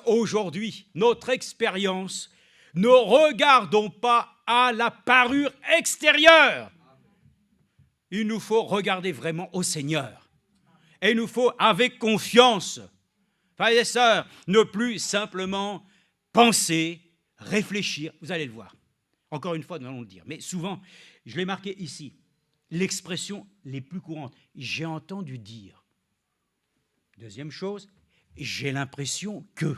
Aujourd'hui, notre expérience, ne regardons pas à la parure extérieure. Il nous faut regarder vraiment au Seigneur. Et il nous faut, avec confiance, frères et sœurs, ne plus simplement penser, réfléchir. Vous allez le voir. Encore une fois, nous allons le dire. Mais souvent, je l'ai marqué ici, l'expression les plus courantes. J'ai entendu dire. Deuxième chose, j'ai l'impression que.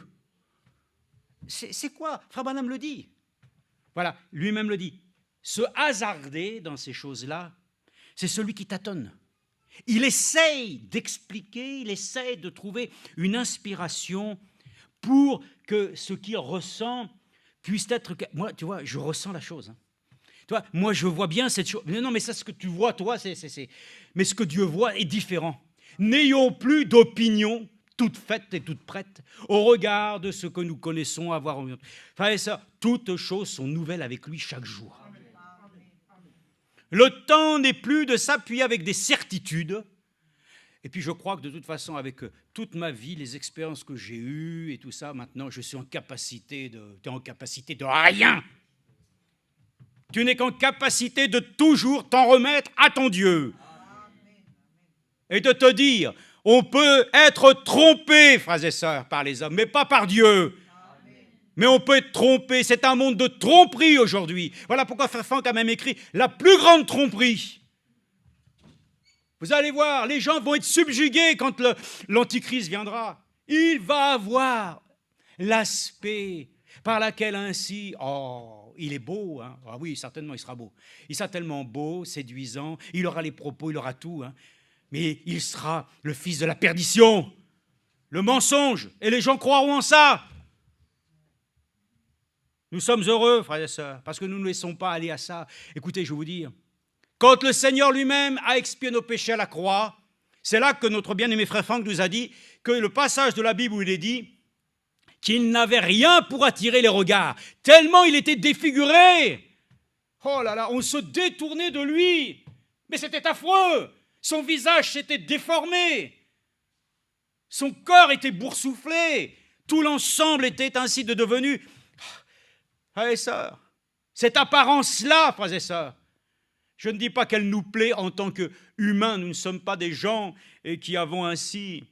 C'est quoi? Frère Branham le dit. Voilà, lui-même le dit. Se hasarder dans ces choses-là, c'est celui qui tâtonne. Il essaye d'expliquer, il essaye de trouver une inspiration pour que ce qu'il ressent puisse être... Moi, tu vois, je ressens la chose. Hein. Tu vois, moi, je vois bien cette chose. Mais non, mais ça, ce que tu vois, toi, c'est... Mais ce que Dieu voit est différent. N'ayons plus d'opinion toute faite et toute prête au regard de ce que nous connaissons avoir. Frères et sœurs, toutes choses sont nouvelles avec lui chaque jour. Le temps n'est plus de s'appuyer avec des certitudes Et puis je crois que de toute façon, avec toute ma vie, les expériences que j'ai eues et tout ça, maintenant, je suis en capacité de... Tu es en capacité de rien. Tu n'es qu'en capacité de toujours t'en remettre à ton Dieu. Et de te dire, on peut être trompé, frères et sœurs, par les hommes, mais pas par Dieu. Mais on peut être trompé. C'est un monde de tromperie aujourd'hui. Voilà pourquoi Frère Franck a même écrit la plus grande tromperie. Vous allez voir, les gens vont être subjugués quand l'Antichrist viendra. Il va avoir l'aspect par laquelle ainsi, oh, il est beau, hein. Ah oui, certainement il sera beau. Il sera tellement beau, séduisant, il aura les propos, il aura tout, hein. Mais il sera le fils de la perdition, le mensonge, et les gens croiront en ça. Nous sommes heureux, frères et sœurs, parce que nous ne laissons pas aller à ça. Écoutez, je vais vous dire, quand le Seigneur lui-même a expié nos péchés à la croix, c'est là que notre bien-aimé frère Franck nous a dit que le passage de la Bible où il est dit qu'il n'avait rien pour attirer les regards, tellement il était défiguré. Oh là là, on se détournait de lui. Mais c'était affreux. Son visage s'était déformé. Son corps était boursouflé. Tout l'ensemble était ainsi devenu... Frères et sœurs, cette apparence-là, frères et sœurs, je ne dis pas qu'elle nous plaît en tant qu'humains, nous ne sommes pas des gens qui avons ainsi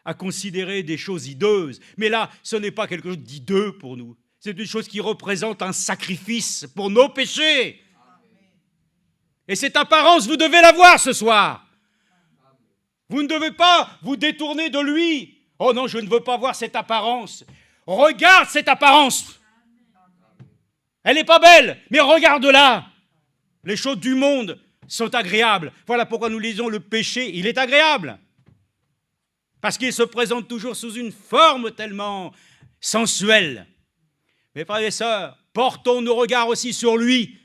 à considérer des choses hideuses. Mais là, ce n'est pas quelque chose d'hideux pour nous. C'est une chose qui représente un sacrifice pour nos péchés. Et cette apparence, vous devez la voir ce soir. Vous ne devez pas vous détourner de lui. Oh non, je ne veux pas voir cette apparence. Regarde cette apparence. Elle n'est pas belle, mais regarde-la. Les choses du monde sont agréables. Voilà pourquoi nous lisons le péché, il est agréable. Parce qu'il se présente toujours sous une forme tellement sensuelle. Mes frères et sœurs, portons nos regards aussi sur lui.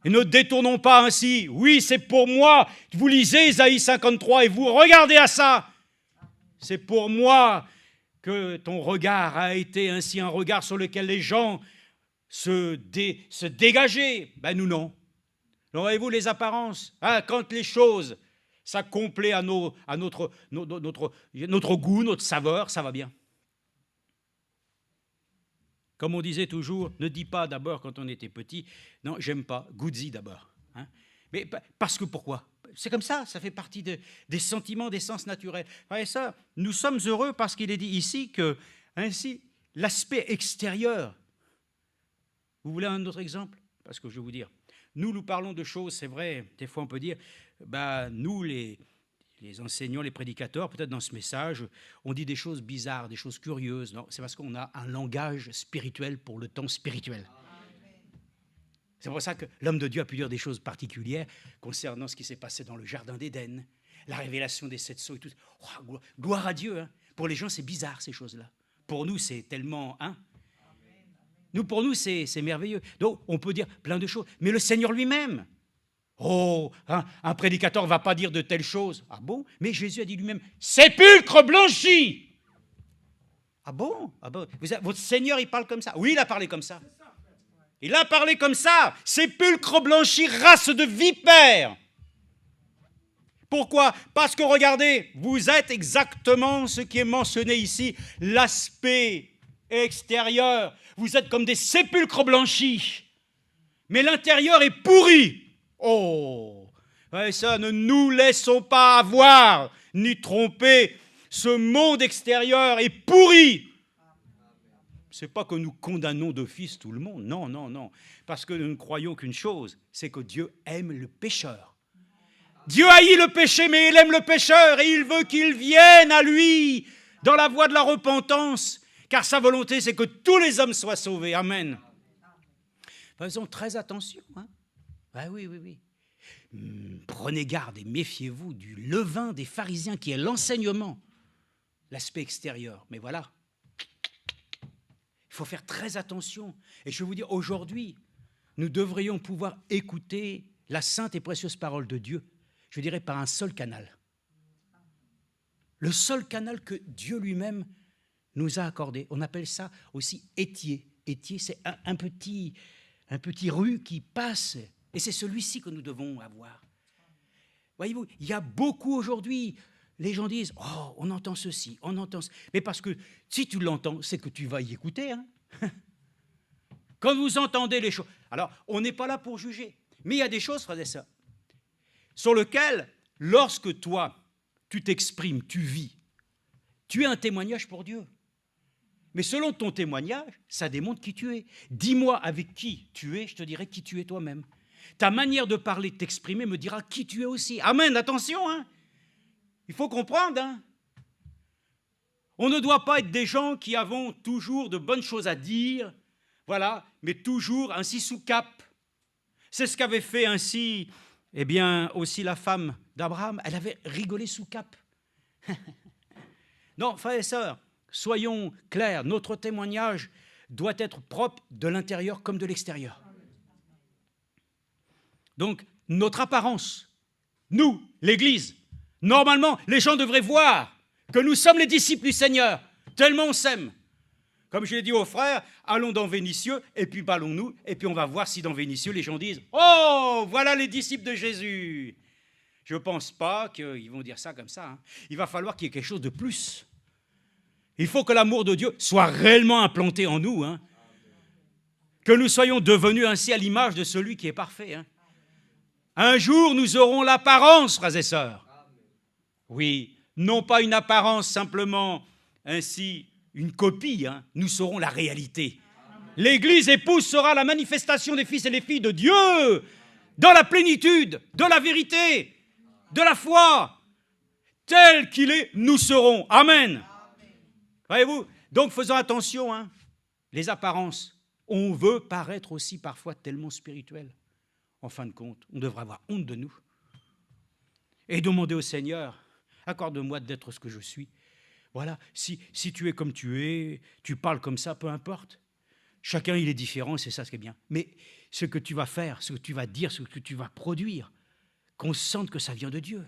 Et ne détournons pas ainsi. Oui, c'est pour moi. Vous lisez Isaïe 53 et vous regardez à ça. C'est pour moi que ton regard a été ainsi un regard sur lequel les gens se dégager. Ben nous non. Alors voyez-vous les apparences, hein, quand les choses, ça complaît à notre goût, notre saveur, ça va bien. Comme on disait toujours, ne dis pas d'abord quand on était petit, non, j'aime pas, goûte-y d'abord. Hein. Mais parce que pourquoi ? C'est comme ça fait partie des sentiments, des sens naturels. Et ça, nous sommes heureux parce qu'il est dit ici que, ainsi, l'aspect extérieur. Vous voulez un autre exemple ? Parce que je vais vous dire, nous parlons de choses, c'est vrai, des fois on peut dire, nous les enseignants, les prédicateurs, peut-être dans ce message, on dit des choses bizarres, des choses curieuses. Non, c'est parce qu'on a un langage spirituel pour le temps spirituel. C'est pour ça que l'homme de Dieu a pu dire des choses particulières concernant ce qui s'est passé dans le jardin d'Éden, la révélation des 7 sceaux et tout. Oh, gloire à Dieu. Hein. Pour les gens, c'est bizarre ces choses-là. Pour nous, c'est tellement... Hein, pour nous, c'est merveilleux. Donc, on peut dire plein de choses. Mais le Seigneur lui-même, un prédicateur ne va pas dire de telles choses. Ah bon ? Mais Jésus a dit lui-même, sépulcre blanchi. Ah bon ? Votre Seigneur, il parle comme ça ? Oui, il a parlé comme ça. Il a parlé comme ça. Sépulcre blanchi, race de vipères. Pourquoi ? Parce que regardez, vous êtes exactement ce qui est mentionné ici, l'aspect extérieur. Vous êtes comme des sépulcres blanchis. Mais l'intérieur est pourri. Oh, et ça, ne nous laissons pas avoir ni tromper. Ce monde extérieur est pourri. Ce n'est pas que nous condamnons d'office tout le monde. Non, non, non. Parce que nous ne croyons qu'une chose, c'est que Dieu aime le pécheur. Dieu haït le péché, mais il aime le pécheur et il veut qu'il vienne à lui dans la voie de la repentance. Car sa volonté, c'est que tous les hommes soient sauvés. Amen. Faisons très attention. Hein. Oui. Prenez garde et méfiez-vous du levain des pharisiens qui est l'enseignement, l'aspect extérieur. Mais voilà, il faut faire très attention. Et je vais vous dire, aujourd'hui, nous devrions pouvoir écouter la sainte et précieuse parole de Dieu, je dirais par un seul canal. Le seul canal que Dieu lui-même nous a accordé. On appelle ça aussi étier. Étier, c'est un petit rue qui passe. Et c'est celui-ci que nous devons avoir. Voyez-vous, il y a beaucoup aujourd'hui les gens disent « Oh, on entend ceci, on entend ça. » Mais parce que si tu l'entends, c'est que tu vas y écouter. Hein. Quand vous entendez les choses... Alors, on n'est pas là pour juger. Mais il y a des choses, frères et sœurs, sur lesquelles, lorsque toi, tu t'exprimes, tu vis, tu es un témoignage pour Dieu. Mais selon ton témoignage, ça démontre qui tu es. Dis-moi avec qui tu es, je te dirai qui tu es toi-même. Ta manière de parler, de t'exprimer me dira qui tu es aussi. Amen, attention, hein. Il faut comprendre. Hein. On ne doit pas être des gens qui avons toujours de bonnes choses à dire, voilà, mais toujours ainsi sous cap. C'est ce qu'avait fait ainsi, eh bien, aussi la femme d'Abraham. Elle avait rigolé sous cap. Non, frères et sœurs, soyons clairs, notre témoignage doit être propre de l'intérieur comme de l'extérieur. Donc, notre apparence, nous, l'Église, normalement, les gens devraient voir que nous sommes les disciples du Seigneur, tellement on s'aime. Comme je l'ai dit aux frères, allons dans Vénissieux, et puis ballons-nous, et puis on va voir si dans Vénissieux, les gens disent « Oh, voilà les disciples de Jésus !» Je ne pense pas qu'ils vont dire ça comme ça. Hein. Il va falloir qu'il y ait quelque chose de plus. Il faut que l'amour de Dieu soit réellement implanté en nous. Hein. Que nous soyons devenus ainsi à l'image de celui qui est parfait. Hein. Un jour, nous aurons l'apparence, frères et sœurs. Oui, non pas une apparence simplement ainsi, une copie. Hein. Nous serons la réalité. L'Église épouse sera la manifestation des fils et des filles de Dieu dans la plénitude de la vérité, de la foi. Tel qu'il est, nous serons. Amen. Voyez-vous? Donc faisons attention, hein. Les apparences. On veut paraître aussi parfois tellement spirituel. En fin de compte, on devrait avoir honte de nous et demander au Seigneur, accorde-moi d'être ce que je suis. Voilà, si tu es comme tu es, tu parles comme ça, peu importe. Chacun, il est différent, c'est ça ce qui est bien. Mais ce que tu vas faire, ce que tu vas dire, ce que tu vas produire, qu'on sente que ça vient de Dieu.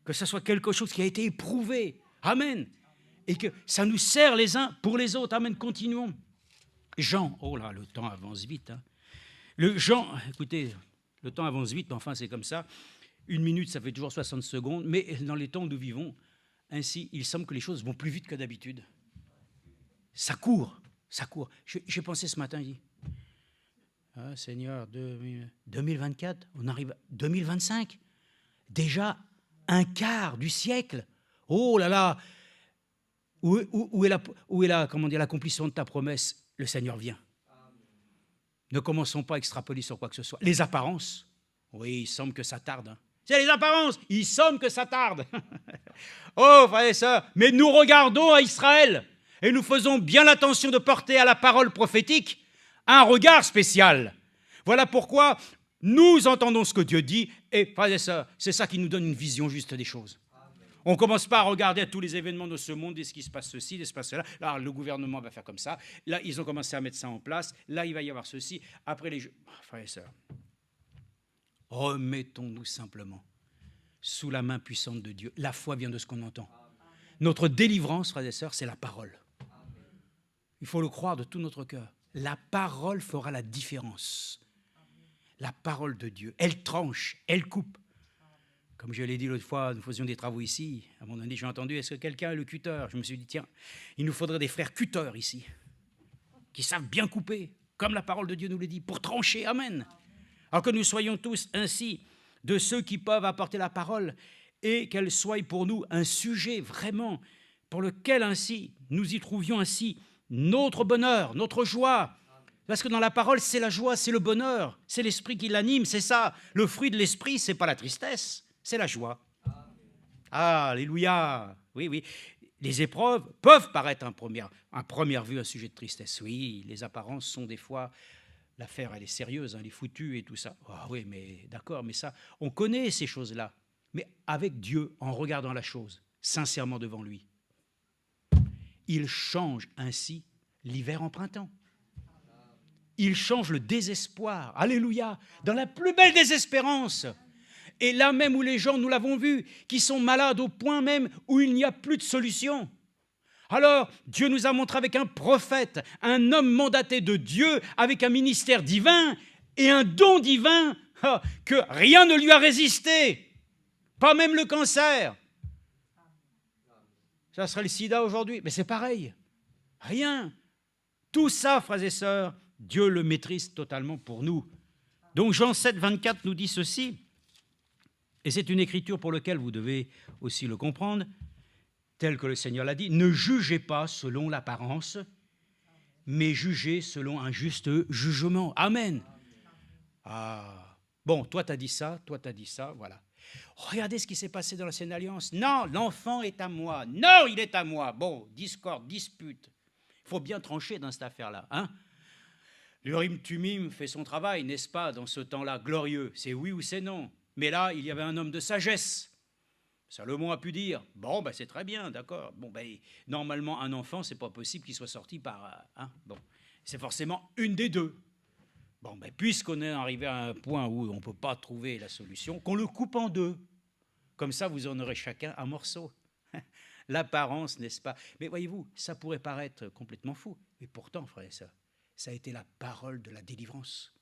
Que ça soit quelque chose qui a été éprouvé. Amen. Et que ça nous sert les uns pour les autres. Amen, continuons. Jean, oh là, le temps avance vite. Hein. Écoutez, le temps avance vite, mais enfin c'est comme ça. 1 minute, ça fait toujours 60 secondes. Mais dans les temps où nous vivons, ainsi, il semble que les choses vont plus vite que d'habitude. Ça court, ça court. J'ai pensé ce matin, j'ai dit, ah, Seigneur, 2024, on arrive à 2025. Déjà un quart du siècle. Oh là là, où est l'accomplissement de ta promesse? Le Seigneur vient. Ne commençons pas à extrapoler sur quoi que ce soit. Les apparences, oui, il semble que ça tarde. Hein. C'est les apparences, il semble que ça tarde. Oh, frères et sœurs, mais nous regardons à Israël et nous faisons bien l'attention de porter à la parole prophétique un regard spécial. Voilà pourquoi nous entendons ce que Dieu dit et, frères et sœurs, c'est ça qui nous donne une vision juste des choses. On ne commence pas à regarder à tous les événements de ce monde, est-ce qu'il se passe ceci, est-ce qu'il se passe cela. Là, le gouvernement va faire comme ça. Là, ils ont commencé à mettre ça en place. Là, il va y avoir ceci. Après, les jeux. Frères et sœurs, remettons-nous simplement sous la main puissante de Dieu. La foi vient de ce qu'on entend. Notre délivrance, frères et sœurs, c'est la parole. Il faut le croire de tout notre cœur. La parole fera la différence. La parole de Dieu, elle tranche, elle coupe. Comme je l'ai dit l'autre fois, nous faisions des travaux ici. À un moment donné, j'ai entendu, est-ce que quelqu'un a le cutter? Je me suis dit, tiens, il nous faudrait des frères cutters ici, qui savent bien couper, comme la parole de Dieu nous le dit, pour trancher. Amen. Alors que nous soyons tous ainsi de ceux qui peuvent apporter la parole et qu'elle soit pour nous un sujet vraiment pour lequel ainsi nous y trouvions ainsi notre bonheur, notre joie. Parce que dans la parole, c'est la joie, c'est le bonheur, c'est l'esprit qui l'anime, c'est ça. Le fruit de l'esprit, c'est pas la tristesse. C'est la joie. Alléluia. Oui, oui. Les épreuves peuvent paraître à première vue un sujet de tristesse. Oui, les apparences sont des fois... L'affaire, elle est sérieuse, hein, elle est foutue et tout ça. Ah oui, mais d'accord, mais ça, on connaît ces choses-là. Mais avec Dieu, en regardant la chose, sincèrement devant lui, il change ainsi l'hiver en printemps. Il change le désespoir. Alléluia. Dans la plus belle désespérance. Et là même où les gens, nous l'avons vu, qui sont malades au point même où il n'y a plus de solution. Alors, Dieu nous a montré avec un prophète, un homme mandaté de Dieu, avec un ministère divin et un don divin, que rien ne lui a résisté, pas même le cancer. Ça serait le sida aujourd'hui. Mais c'est pareil. Rien. Tout ça, frères et sœurs, Dieu le maîtrise totalement pour nous. Donc Jean 7, 24 nous dit ceci, et c'est une écriture pour laquelle vous devez aussi le comprendre, tel que le Seigneur l'a dit, ne jugez pas selon l'apparence, mais jugez selon un juste jugement. Amen. Ah, bon, toi tu as dit ça, voilà. Regardez ce qui s'est passé dans l'Ancienne Alliance. Non, l'enfant est à moi. Non, il est à moi. Bon, discorde, dispute. Il faut bien trancher dans cette affaire-là, hein. L'Urim Tumim fait son travail, n'est-ce pas, dans ce temps-là glorieux. C'est oui ou c'est non. Mais là, il y avait un homme de sagesse. Salomon a pu dire, bon, ben, c'est très bien, d'accord. Bon, ben, normalement, un enfant, c'est pas possible qu'il soit sorti par... bon, c'est forcément une des deux. Bon, ben, puisqu'on est arrivé à un point où on ne peut pas trouver la solution, qu'on le coupe en deux. Comme ça, vous en aurez chacun un morceau. L'apparence, n'est-ce pas? Mais voyez-vous, ça pourrait paraître complètement fou. Mais pourtant, frère et sœurs, ça a été la parole de la délivrance.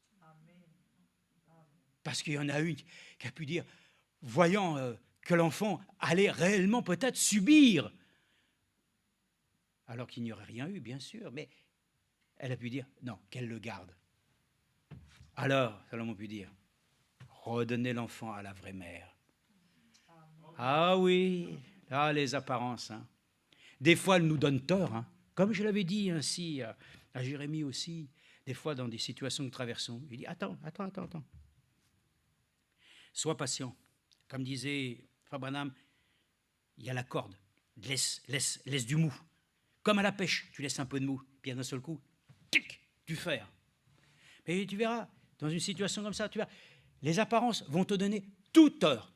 Parce qu'il y en a une qui a pu dire, voyant que l'enfant allait réellement peut-être subir, alors qu'il n'y aurait rien eu, bien sûr, mais elle a pu dire, non, qu'elle le garde. Alors, Salomon a pu dire, redonnez l'enfant à la vraie mère. Ah oui, là, les apparences. Hein. Des fois, elles nous donnent tort, hein. Comme je l'avais dit ainsi à Jérémie aussi, des fois dans des situations que nous traversons. Il dit, attends. Sois patient. Comme disait Frère Branham, il y a la corde. Laisse du mou. Comme à la pêche, tu laisses un peu de mou, puis d'un seul coup, tic, du fer. Mais tu verras, dans une situation comme ça, tu verras, les apparences vont te donner toute heure.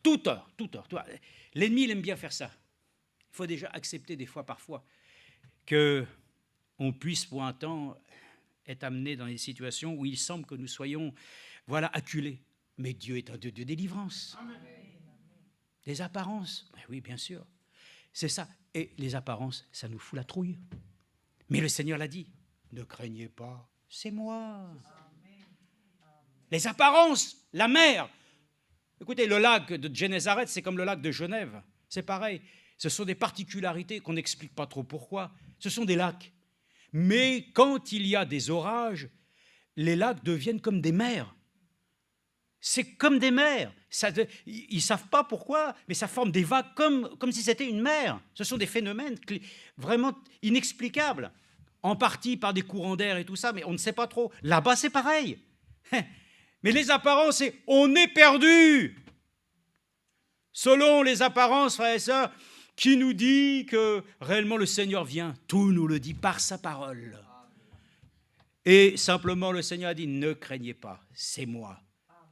L'ennemi, il aime bien faire ça. Il faut déjà accepter des fois, parfois, qu'on puisse pour un temps être amené dans des situations où il semble que nous soyons, acculés. Mais Dieu est un Dieu de délivrance. Amen. Les apparences, oui, bien sûr, c'est ça. Et les apparences, ça nous fout la trouille. Mais le Seigneur l'a dit, ne craignez pas, c'est moi. Amen. Les apparences, la mer. Écoutez, le lac de Génézareth, c'est comme le lac de Genève. C'est pareil. Ce sont des particularités qu'on n'explique pas trop pourquoi. Ce sont des lacs. Mais quand il y a des orages, les lacs deviennent comme des mers. C'est comme des mers. Ils ne savent pas pourquoi, mais ça forme des vagues comme si c'était une mer. Ce sont des phénomènes vraiment inexplicables, en partie par des courants d'air et tout ça, mais on ne sait pas trop. Là-bas, c'est pareil. Mais les apparences, c'est on est perdu. Selon les apparences, frères et sœurs, qui nous dit que réellement le Seigneur vient? Tout nous le dit par sa parole. Et simplement, le Seigneur a dit, ne craignez pas, c'est moi.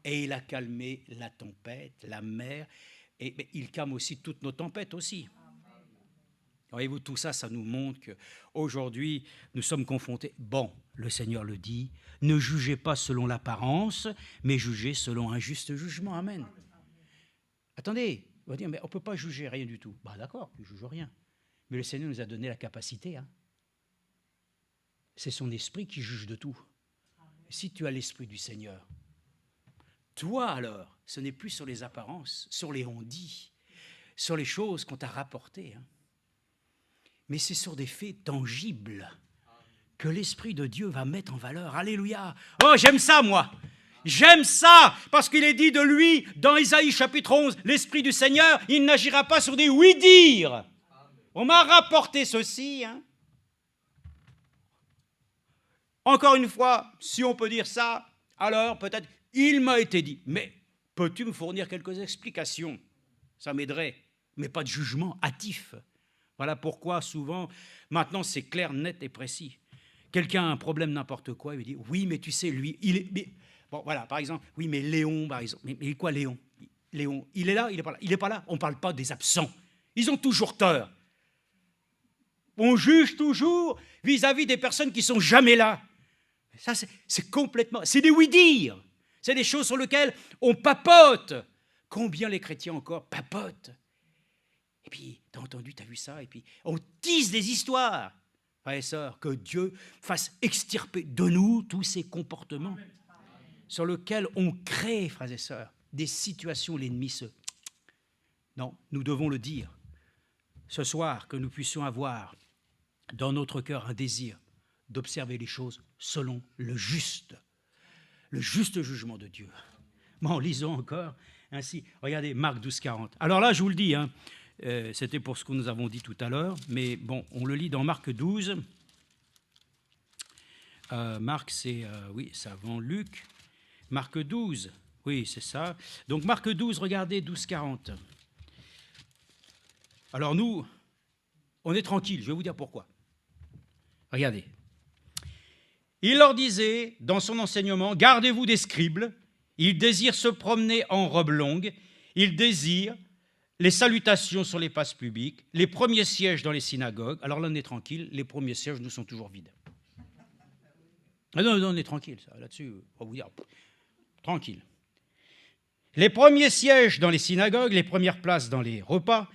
Et il a calmé la tempête, la mer, et il calme aussi toutes nos tempêtes aussi. Voyez-vous, tout ça, ça nous montre qu'aujourd'hui, nous sommes confrontés. Bon, le Seigneur le dit, ne jugez pas selon l'apparence, mais jugez selon un juste jugement. Amen. Attendez, on va dire, mais on ne peut pas juger rien du tout. Bah d'accord, tu ne juges rien. Mais le Seigneur nous a donné la capacité. Hein. C'est son esprit qui juge de tout. Si tu as l'esprit du Seigneur, toi alors, ce n'est plus sur les apparences, sur les on-dit, sur les choses qu'on t'a rapportées, hein. Mais c'est sur des faits tangibles que l'Esprit de Dieu va mettre en valeur. Alléluia. Oh, j'aime ça, moi. J'aime ça, parce qu'il est dit de lui, dans Isaïe chapitre 11, l'Esprit du Seigneur, il n'agira pas sur des oui-dire. On m'a rapporté ceci. Hein. Encore une fois, si on peut dire ça, alors peut-être, il m'a été dit. Mais peux-tu me fournir quelques explications? Ça m'aiderait, mais pas de jugement hâtif. Voilà pourquoi souvent, maintenant c'est clair, net et précis. Quelqu'un a un problème, n'importe quoi, il lui dit, oui, mais tu sais, lui, il est... Mais... Bon, voilà, par exemple, oui, mais Léon, par exemple, mais quoi Léon? Léon, il est là, il n'est pas là. Il n'est pas là, on ne parle pas des absents. Ils ont toujours tort. On juge toujours vis-à-vis des personnes qui ne sont jamais là. Ça, c'est complètement... C'est des oui-dire. C'est des choses sur lesquelles on papote. Combien les chrétiens encore papotent? Et puis, t'as entendu, t'as vu ça, et puis on tisse des histoires. Frères et sœurs, que Dieu fasse extirper de nous tous ces comportements sur lesquels on crée, frères et sœurs, des situations où l'ennemi se... Non, nous devons le dire. ce soir, que nous puissions avoir dans notre cœur un désir d'observer les choses selon le juste jugement de Dieu. Bon, lisons encore ainsi. Regardez, Marc 12, 40. Alors là, je vous le dis, c'était pour ce que nous avons dit tout à l'heure, mais bon, on le lit dans Marc 12. Marc, c'est avant Luc. Marc 12, oui, c'est ça. Donc Marc 12, regardez, 12, 40. Alors nous, on est tranquille, je vais vous dire pourquoi. Regardez. Il leur disait, dans son enseignement, « Gardez-vous des scribes, ils désirent se promener en robe longue, ils désirent les salutations sur les places publiques, les premiers sièges dans les synagogues. » Alors là, on est tranquille, les premiers sièges nous sont toujours vides. Ah non, on est tranquille, là-dessus, on va vous dire, tranquille. Les premiers sièges dans les synagogues, les premières places dans les repas,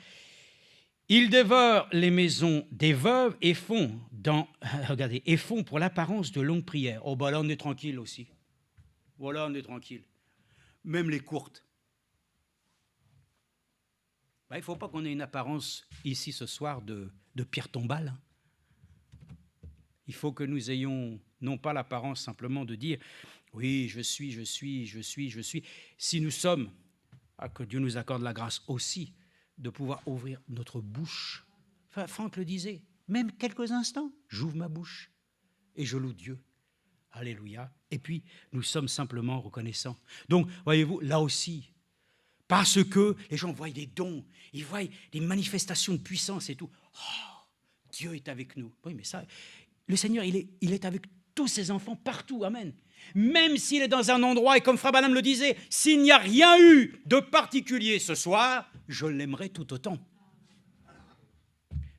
ils dévorent les maisons des veuves et font pour l'apparence de longues prières. Oh, bah là, on est tranquille aussi. Voilà, on est tranquille. Même les courtes. Il ne faut pas qu'on ait une apparence ici ce soir de pierre tombale. Il faut que nous ayons non pas l'apparence simplement de dire « oui, je suis ». Si nous sommes, que Dieu nous accorde la grâce aussi, de pouvoir ouvrir notre bouche. Enfin, Franck le disait, même quelques instants, j'ouvre ma bouche et je loue Dieu. Alléluia. Et puis, nous sommes simplement reconnaissants. Donc, voyez-vous, là aussi, parce que les gens voient des dons, ils voient des manifestations de puissance et tout. Oh, Dieu est avec nous. Oui, mais ça, le Seigneur, il est avec tous ses enfants partout. Amen. Même s'il est dans un endroit, et comme Frère Branham le disait, s'il n'y a rien eu de particulier ce soir, je l'aimerai tout autant.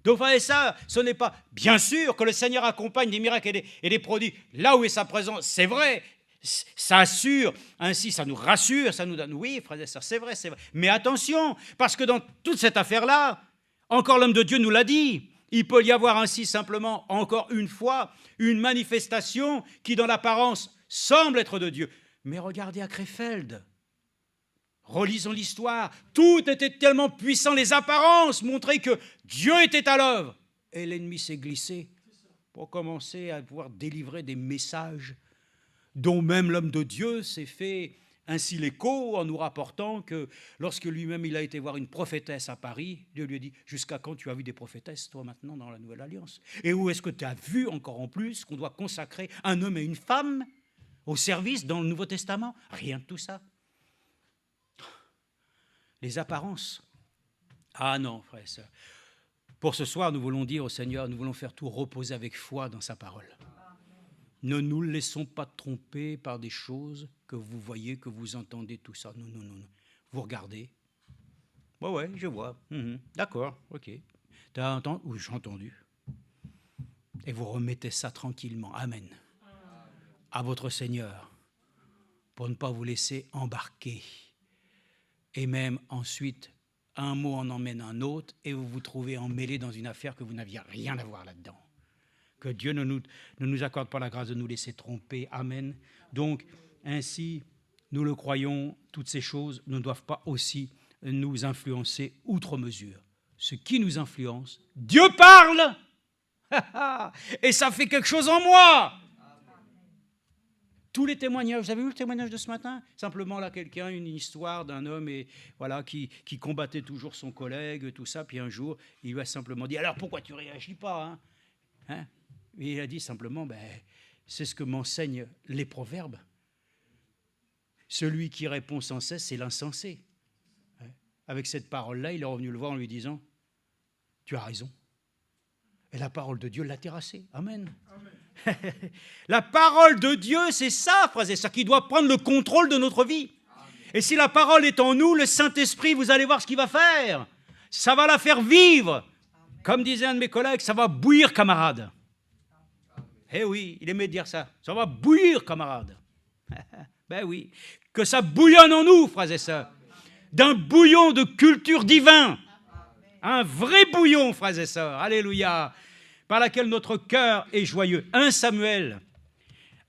Donc, voyez ça, ce n'est pas... Bien sûr que le Seigneur accompagne des miracles et des prodiges. Là où est sa présence, c'est vrai, ça assure, ainsi ça nous rassure, ça nous donne... Oui, frères et sœurs, c'est vrai. Mais attention, parce que dans toute cette affaire-là, encore l'homme de Dieu nous l'a dit, il peut y avoir ainsi simplement, encore une fois, une manifestation qui, dans l'apparence, semble être de Dieu. Mais regardez à Krefeld. Relisons l'histoire. Tout était tellement puissant, les apparences montraient que Dieu était à l'œuvre. Et l'ennemi s'est glissé pour commencer à pouvoir délivrer des messages dont même l'homme de Dieu s'est fait ainsi l'écho en nous rapportant que lorsque lui-même il a été voir une prophétesse à Paris, Dieu lui a dit « Jusqu'à quand tu as vu des prophétesses, toi, maintenant, dans la Nouvelle Alliance ? Et où est-ce que tu as vu encore en plus qu'on doit consacrer un homme et une femme au service dans le Nouveau Testament ? Rien de tout ça. » Les apparences. Ah non, frère et sœurs. Pour ce soir, nous voulons dire au Seigneur, nous voulons faire tout reposer avec foi dans sa parole. Ne nous laissons pas tromper par des choses que vous voyez, que vous entendez, tout ça. Non. Vous regardez. Ouais, je vois. D'accord, ok. Tu as entendu ? Oui, j'ai entendu. Et vous remettez ça tranquillement. Amen. À votre Seigneur, pour ne pas vous laisser embarquer. Et même ensuite, un mot en emmène un autre et vous vous trouvez emmêlé dans une affaire que vous n'aviez rien à voir là-dedans. Que Dieu ne nous accorde pas la grâce de nous laisser tromper. Amen. Donc, ainsi, nous le croyons, toutes ces choses ne doivent pas aussi nous influencer outre mesure. Ce qui nous influence, Dieu parle et ça fait quelque chose en moi. Tous les témoignages, vous avez vu le témoignage de ce matin ? Simplement là, quelqu'un, une histoire d'un homme et, voilà, qui combattait toujours son collègue, tout ça, puis un jour, il lui a simplement dit « Alors pourquoi tu ne réagis pas ?» Et il a dit simplement c'est ce que m'enseignent les proverbes. Celui qui répond sans cesse, c'est l'insensé. Avec cette parole-là, il est revenu le voir en lui disant « Tu as raison. » Et la parole de Dieu l'a terrassé. Amen. La parole de Dieu, c'est ça, frères et sœurs, qui doit prendre le contrôle de notre vie. Et si la parole est en nous, le Saint-Esprit, vous allez voir ce qu'il va faire. Ça va la faire vivre. Comme disait un de mes collègues, ça va bouillir, camarade. Eh oui, il aimait dire ça. Ça va bouillir, camarade. Ben oui. Que ça bouillonne en nous, frères et sœurs. D'un bouillon de culture divin. Un vrai bouillon, frères et sœurs. Alléluia. Par laquelle notre cœur est joyeux. 1 Samuel.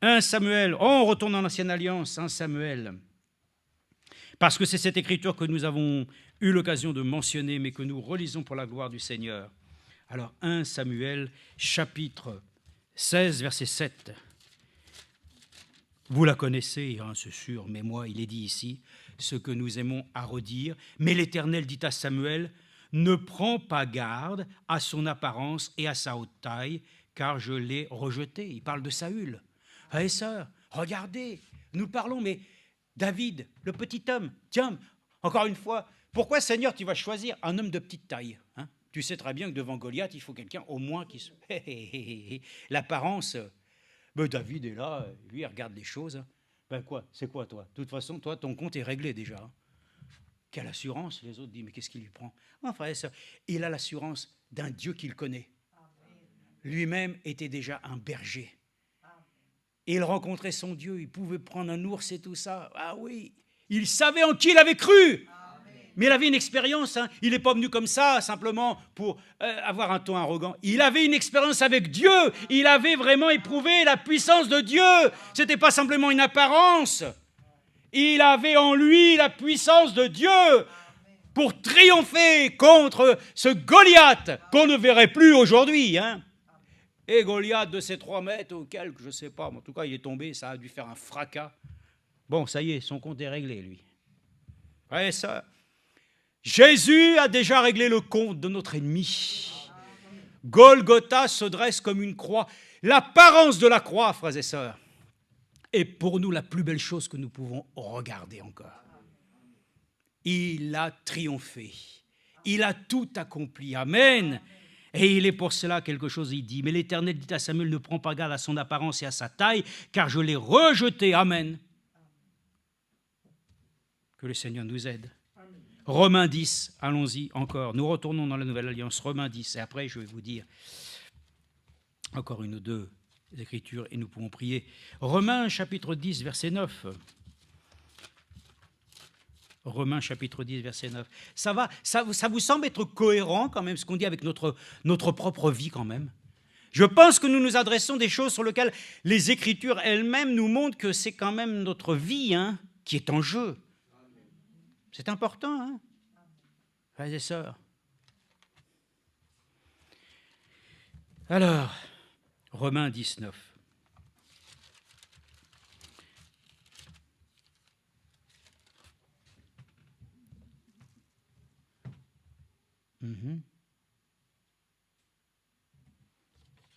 On retourne dans l'Ancienne Alliance. 1 Samuel. Parce que c'est cette écriture que nous avons eu l'occasion de mentionner, mais que nous relisons pour la gloire du Seigneur. Alors, 1 Samuel, chapitre 16, verset 7. Vous la connaissez, hein, c'est sûr, mais moi, il est dit ici, ce que nous aimons à redire. Mais l'Éternel dit à Samuel, ne prends pas garde à son apparence et à sa haute taille, car je l'ai rejeté. Il parle de Saül. Frères et sœurs, regardez, nous parlons, mais David, le petit homme, tiens, encore une fois, pourquoi, Seigneur, tu vas choisir un homme de petite taille, hein? Tu sais très bien que devant Goliath, il faut quelqu'un au moins qui se... L'apparence... Ben, David est là, lui, il regarde les choses. Ben quoi, c'est quoi, toi? De toute façon, toi, ton compte est réglé déjà. Quelle assurance? Les autres disent, mais qu'est-ce qui lui prend? Non, frère et sœur, il a l'assurance d'un Dieu qu'il connaît. Lui-même était déjà un berger. Et il rencontrait son Dieu, il pouvait prendre un ours et tout ça. Ah oui, il savait en qui il avait cru. Mais il avait une expérience, hein. Il n'est pas venu comme ça, simplement pour avoir un ton arrogant. Il avait une expérience avec Dieu. Il avait vraiment éprouvé la puissance de Dieu. Ce n'était pas simplement une apparence. Il avait en lui la puissance de Dieu pour triompher contre ce Goliath qu'on ne verrait plus aujourd'hui, hein. Et Goliath de ses 3 mètres ou quelques, je ne sais pas, mais en tout cas, il est tombé, ça a dû faire un fracas. Bon, ça y est, son compte est réglé, lui. Ouais, ça... Jésus a déjà réglé le compte de notre ennemi. Golgotha se dresse comme une croix. L'apparence de la croix, frères et sœurs, est pour nous la plus belle chose que nous pouvons regarder encore. Il a triomphé. Il a tout accompli. Amen. Et il est pour cela quelque chose, il dit, mais l'Éternel dit à Samuel, ne prends pas garde à son apparence et à sa taille, car je l'ai rejeté. Amen. Que le Seigneur nous aide. Romains 10, allons-y encore. Nous retournons dans la Nouvelle Alliance, Romains 10, et après je vais vous dire encore une ou deux écritures et nous pouvons prier. Romains chapitre 10, verset 9. Romains chapitre 10, verset 9. Ça vous semble être cohérent quand même, ce qu'on dit avec notre propre vie quand même? Je pense que nous nous adressons des choses sur lesquelles les Écritures elles-mêmes nous montrent que c'est quand même notre vie, hein, qui est en jeu. C'est important, hein, frères et sœurs. Alors, Romains 19.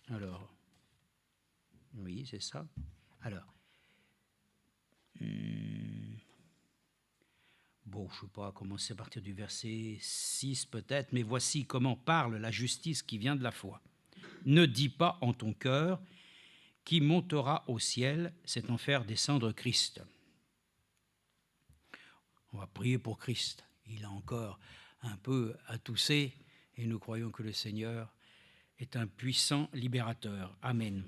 Alors, oui, c'est ça. Alors, bon, je ne sais pas, commencer à partir du verset 6 peut-être, mais voici comment parle la justice qui vient de la foi. Ne dis pas en ton cœur qui montera au ciel, c'est en faire descendre Christ. On va prier pour Christ. Il a encore un peu à tousser et nous croyons que le Seigneur est un puissant libérateur. Amen.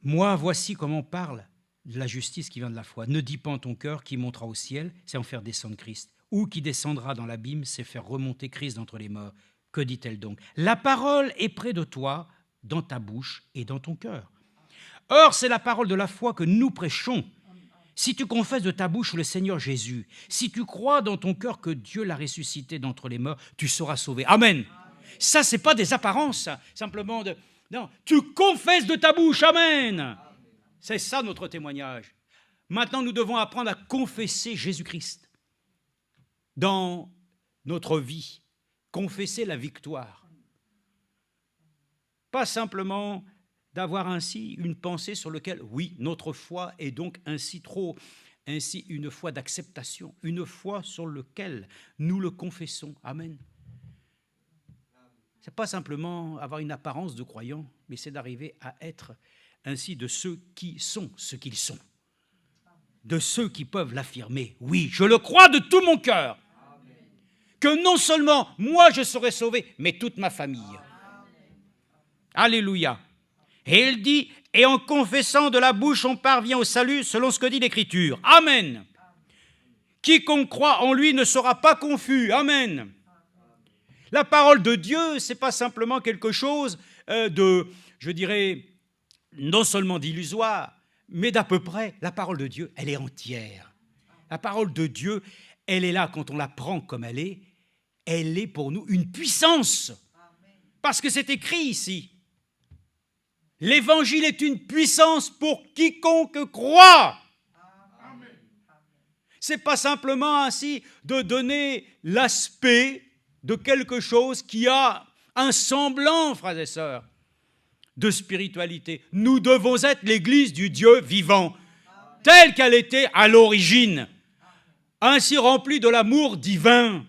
Moi, voici comment parle de la justice qui vient de la foi. Ne dis pas en ton cœur qui montera au ciel, c'est en faire descendre Christ. Ou qui descendra dans l'abîme, c'est faire remonter Christ d'entre les morts. Que dit-elle donc? La parole est près de toi, dans ta bouche et dans ton cœur. Or, c'est la parole de la foi que nous prêchons. Si tu confesses de ta bouche le Seigneur Jésus, si tu crois dans ton cœur que Dieu l'a ressuscité d'entre les morts, tu seras sauvé. Amen. Ça, ce n'est pas des apparences, simplement de... Non, tu confesses de ta bouche. Amen. C'est ça notre témoignage. Maintenant, nous devons apprendre à confesser Jésus-Christ dans notre vie, confesser la victoire. Pas simplement d'avoir ainsi une pensée sur laquelle, oui, notre foi est donc ainsi une foi d'acceptation, une foi sur laquelle nous le confessons. Amen. Ce n'est pas simplement avoir une apparence de croyant, mais c'est d'arriver à être ainsi de ceux qui sont ce qu'ils sont, de ceux qui peuvent l'affirmer. Oui, je le crois de tout mon cœur, que non seulement moi je serai sauvé, mais toute ma famille. Alléluia. Et il dit, et en confessant de la bouche, on parvient au salut selon ce que dit l'Écriture. Amen. Quiconque croit en lui ne sera pas confus. Amen. La parole de Dieu, ce n'est pas simplement quelque chose de, je dirais, non seulement d'illusoire, mais d'à peu près, la parole de Dieu, elle est entière. La parole de Dieu, elle est là quand on la prend comme elle est pour nous une puissance. Parce que c'est écrit ici. L'évangile est une puissance pour quiconque croit. Ce n'est pas simplement ainsi de donner l'aspect de quelque chose qui a un semblant, frères et sœurs, de spiritualité. Nous devons être l'Église du Dieu vivant, telle qu'elle était à l'origine, ainsi remplie de l'amour divin,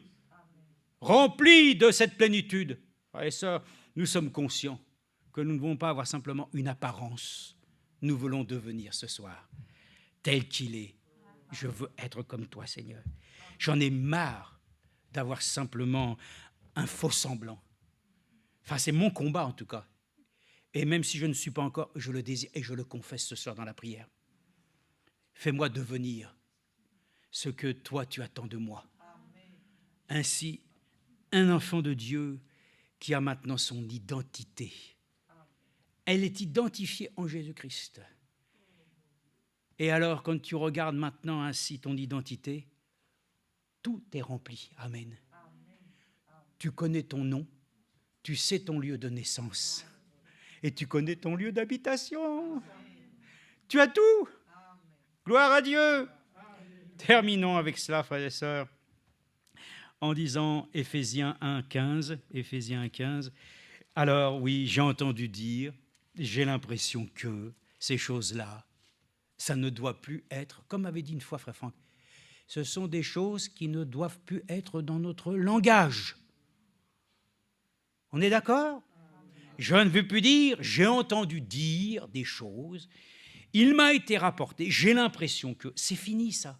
remplie de cette plénitude. Frères et sœurs, nous sommes conscients que nous ne voulons pas avoir simplement une apparence. Nous voulons devenir ce soir tel qu'il est. Je veux être comme toi, Seigneur. J'en ai marre d'avoir simplement un faux semblant. Enfin, c'est mon combat en tout cas. Et même si je ne suis pas encore, je le désire et je le confesse ce soir dans la prière. Fais-moi devenir ce que toi tu attends de moi. Ainsi, un enfant de Dieu qui a maintenant son identité. Elle est identifiée en Jésus-Christ. Et alors, quand tu regardes maintenant ainsi ton identité, tout est rempli. Amen. Tu connais ton nom, tu sais ton lieu de naissance et tu connais ton lieu d'habitation. Tu as tout. Gloire à Dieu. Terminons avec cela, frères et sœurs, en disant Éphésiens 1,15. Éphésiens 1,15. Alors oui, j'ai entendu dire, j'ai l'impression que ces choses-là, ça ne doit plus être, comme avait dit une fois frère Franck, ce sont des choses qui ne doivent plus être dans notre langage. On est d'accord ? Je ne veux plus dire, j'ai entendu dire des choses, il m'a été rapporté, j'ai l'impression que c'est fini ça.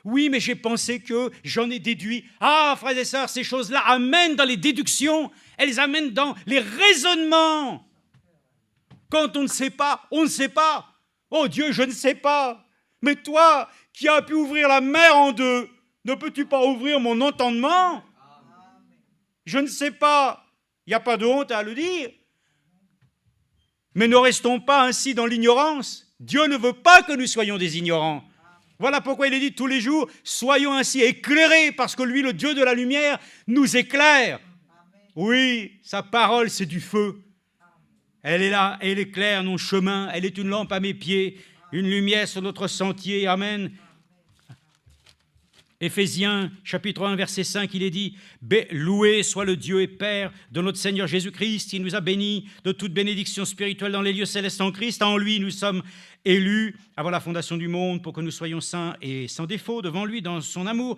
Oui, mais j'ai pensé que j'en ai déduit. Ah, frères et sœurs, ces choses-là amènent dans les déductions, elles amènent dans les raisonnements. Quand on ne sait pas, on ne sait pas. Oh Dieu, je ne sais pas. Mais toi, qui as pu ouvrir la mer en deux, ne peux-tu pas ouvrir mon entendement ? Je ne sais pas. Il n'y a pas de honte à le dire. Mais ne restons pas ainsi dans l'ignorance. Dieu ne veut pas que nous soyons des ignorants. Voilà pourquoi il est dit tous les jours, soyons ainsi éclairés, parce que lui, le Dieu de la lumière, nous éclaire. Oui, sa parole, c'est du feu. Elle est là, elle éclaire nos chemins, elle est une lampe à mes pieds, une lumière sur notre sentier. Amen. Éphésiens, chapitre 1, verset 5, il est dit « Loué soit le Dieu et Père de notre Seigneur Jésus-Christ, il nous a bénis de toute bénédiction spirituelle dans les lieux célestes en Christ. En lui, nous sommes élus avant la fondation du monde pour que nous soyons saints et sans défaut devant lui dans son amour. »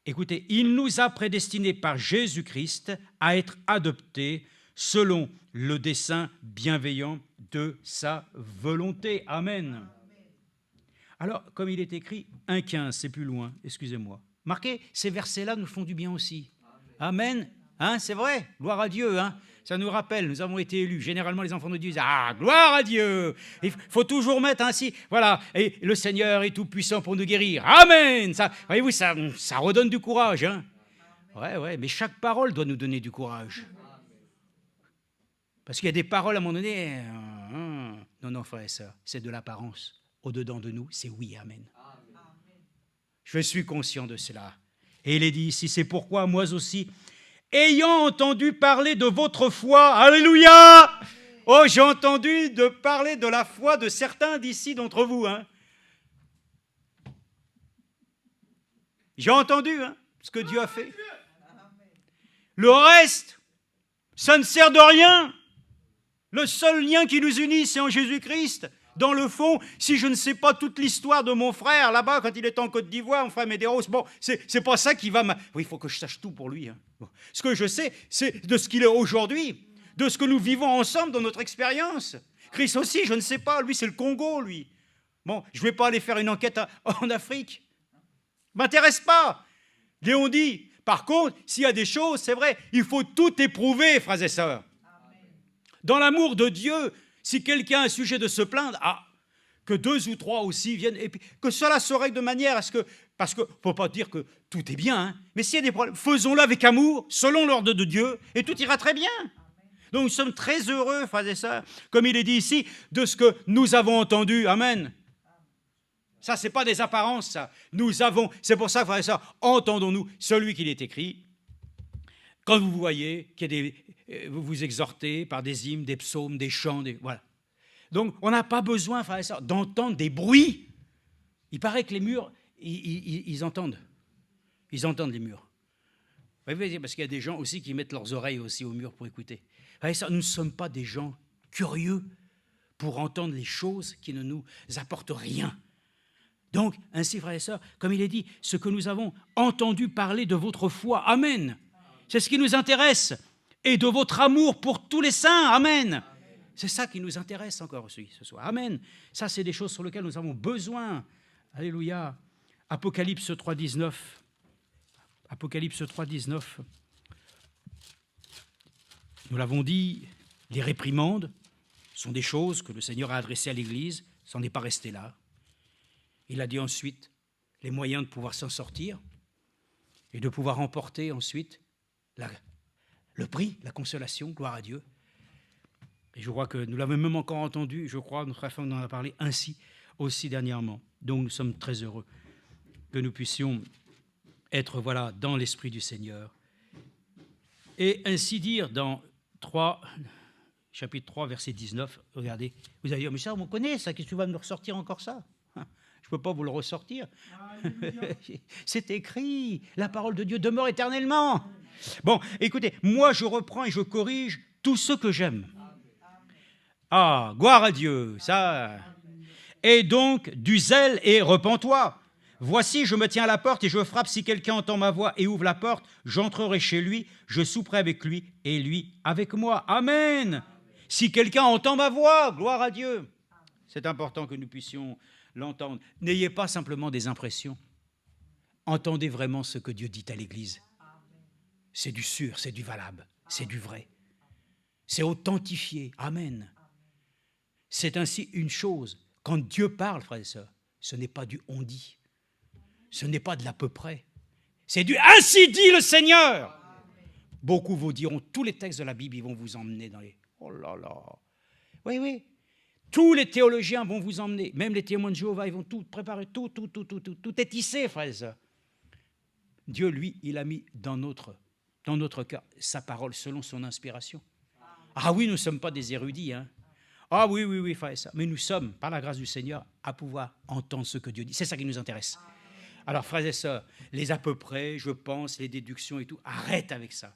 Écoutez, il nous a prédestinés par Jésus-Christ à être adoptés selon le dessein bienveillant de sa volonté. Amen. Alors, comme il est écrit, 1,15, c'est plus loin, excusez-moi. Marquez, ces versets-là nous font du bien aussi. Amen. Hein, c'est vrai, gloire à Dieu. Hein. Ça nous rappelle, nous avons été élus. Généralement, les enfants de Dieu disent « Ah, gloire à Dieu !» Il faut toujours mettre ainsi, voilà, et le Seigneur est tout-puissant pour nous guérir. Amen. Ça, voyez-vous, ça redonne du courage. Hein. Ouais, mais chaque parole doit nous donner du courage. Parce qu'il y a des paroles, à un moment donné, non, frères et sœurs, c'est de l'apparence. Au-dedans de nous, c'est oui, amen. Je suis conscient de cela. Et il est dit ici, c'est pourquoi moi aussi, ayant entendu parler de votre foi, alléluia, oh, j'ai entendu parler de la foi de certains d'ici d'entre vous. Hein. J'ai entendu ce que Dieu a fait. Le reste, ça ne sert de rien. Le seul lien qui nous unit, c'est en Jésus-Christ. Dans le fond, si je ne sais pas toute l'histoire de mon frère là-bas, quand il était en Côte d'Ivoire, mon frère Médéros, bon, c'est pas ça qui va... Oui, il faut que je sache tout pour lui. Hein. Bon. Ce que je sais, c'est de ce qu'il est aujourd'hui, de ce que nous vivons ensemble dans notre expérience. Christ aussi, je ne sais pas, lui, c'est le Congo, lui. Bon, je ne vais pas aller faire une enquête en Afrique. M'intéresse pas. Léon dit, par contre, s'il y a des choses, c'est vrai, il faut tout éprouver, frères et sœurs. Dans l'amour de Dieu, si quelqu'un a un sujet de se plaindre, que 2 ou 3 aussi viennent, et puis que cela se règle de manière à ce que, parce qu'il ne faut pas dire que tout est bien, hein, mais s'il y a des problèmes, faisons-le avec amour, selon l'ordre de Dieu, et tout ira très bien. Donc nous sommes très heureux, frères et sœurs, comme il est dit ici, de ce que nous avons entendu. Amen. Ça, ce n'est pas des apparences, ça. C'est pour ça, frères et sœurs, entendons-nous celui qui est écrit. Quand vous voyez vous vous exhortez par des hymnes, des psaumes, des chants, voilà. Donc, on n'a pas besoin, frères et sœurs, d'entendre des bruits. Il paraît que les murs, ils entendent. Ils entendent les murs. Vous voyez, parce qu'il y a des gens aussi qui mettent leurs oreilles aussi au mur pour écouter. Frères et sœurs, nous ne sommes pas des gens curieux pour entendre les choses qui ne nous apportent rien. Donc, ainsi, frères et sœurs, comme il est dit, ce que nous avons entendu parler de votre foi, amen. C'est ce qui nous intéresse. Et de votre amour pour tous les saints, amen. C'est ça qui nous intéresse encore aussi ce soir, amen. Ça, c'est des choses sur lesquelles nous avons besoin. Alléluia. Apocalypse 3,19. Apocalypse 3,19. Nous l'avons dit, les réprimandes sont des choses que le Seigneur a adressées à l'Église. Ça n'en est pas resté là. Il a dit ensuite les moyens de pouvoir s'en sortir et de pouvoir remporter ensuite le prix, la consolation, gloire à Dieu. Et je crois que nous l'avons même encore entendu, je crois, notre frère en a parlé ainsi aussi dernièrement. Donc nous sommes très heureux que nous puissions être dans l'Esprit du Seigneur. Et ainsi dire dans chapitre 3, verset 19, regardez, vous allez dire, mais ça, on connaît ça, qu'est-ce que tu vas me ressortir encore ça ? Je ne peux pas vous le ressortir. C'est écrit, la parole de Dieu demeure éternellement. Bon, écoutez, moi je reprends et je corrige tous ceux que j'aime. Ah, gloire à Dieu, ça. Et donc, du zèle et repens-toi. Voici, je me tiens à la porte et je frappe. Si quelqu'un entend ma voix et ouvre la porte, j'entrerai chez lui, je souperai avec lui et lui avec moi. Amen. Si quelqu'un entend ma voix, gloire à Dieu. C'est important que nous puissions l'entendre. N'ayez pas simplement des impressions. Entendez vraiment ce que Dieu dit à l'Église. C'est du sûr, c'est du valable, c'est du vrai. C'est authentifié. Amen. C'est ainsi une chose. Quand Dieu parle, frères et sœurs, ce n'est pas du on dit. Ce n'est pas de l'à peu près. C'est du ainsi dit le Seigneur. Beaucoup vous diront, tous les textes de la Bible, ils vont vous emmener dans les... Oh là là. Oui, oui. Tous les théologiens vont vous emmener. Même les témoins de Jéhovah, ils vont tout préparer. Tout est tissé, frères et sœurs. Dieu, lui, il a mis dans notre cœur sa parole selon son inspiration. Ah oui, nous ne sommes pas des érudits, hein. Ah oui, frère et sœurs. Mais nous sommes, par la grâce du Seigneur, à pouvoir entendre ce que Dieu dit. C'est ça qui nous intéresse. Alors, frères et sœurs, les à peu près, je pense, les déductions et tout, arrête avec ça.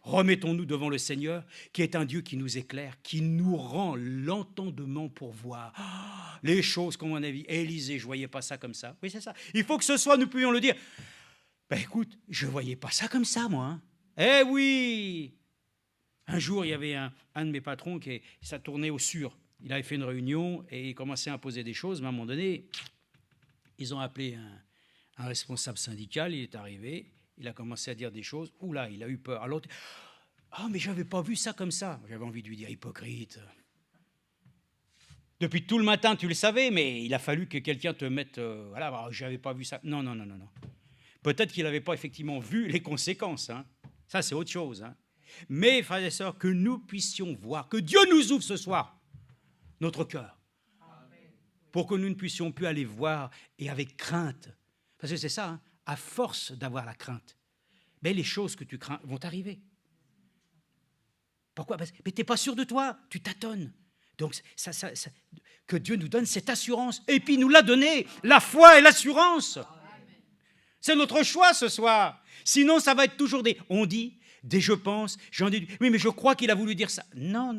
Remettons-nous devant le Seigneur, qui est un Dieu qui nous éclaire, qui nous rend l'entendement pour voir les choses qu'on a vues. Élisée, je ne voyais pas ça comme ça. Oui, c'est ça. Il faut que ce soit, nous pouvions le dire. Ben écoute, je ne voyais pas ça comme ça, moi. Hein. Eh oui. Un jour, il y avait un de mes patrons qui ça tournait au sur. Il avait fait une réunion et il commençait à imposer des choses. Mais à un moment donné, ils ont appelé un responsable syndical. Il est arrivé. Il a commencé à dire des choses. Oula, il a eu peur. Alors, mais je n'avais pas vu ça comme ça. J'avais envie de lui dire, hypocrite. Depuis tout le matin, tu le savais, mais il a fallu que quelqu'un te mette... je n'avais pas vu ça. Non. Peut-être qu'il n'avait pas effectivement vu les conséquences. Hein. Ça, c'est autre chose. Hein. Mais, frères et sœurs, que nous puissions voir, que Dieu nous ouvre ce soir notre cœur, pour que nous ne puissions plus aller voir et avec crainte. Parce que c'est ça, hein, à force d'avoir la crainte, les choses que tu crains vont t'arriver. Pourquoi ? Mais tu n'es pas sûr de toi, tu tâtonnes. Donc, que Dieu nous donne cette assurance. Et puis, il nous l'a donné, la foi et l'assurance. C'est notre choix ce soir. Sinon, ça va être toujours des on dit, des je pense, j'en déduis. Oui, mais je crois qu'il a voulu dire ça. Non.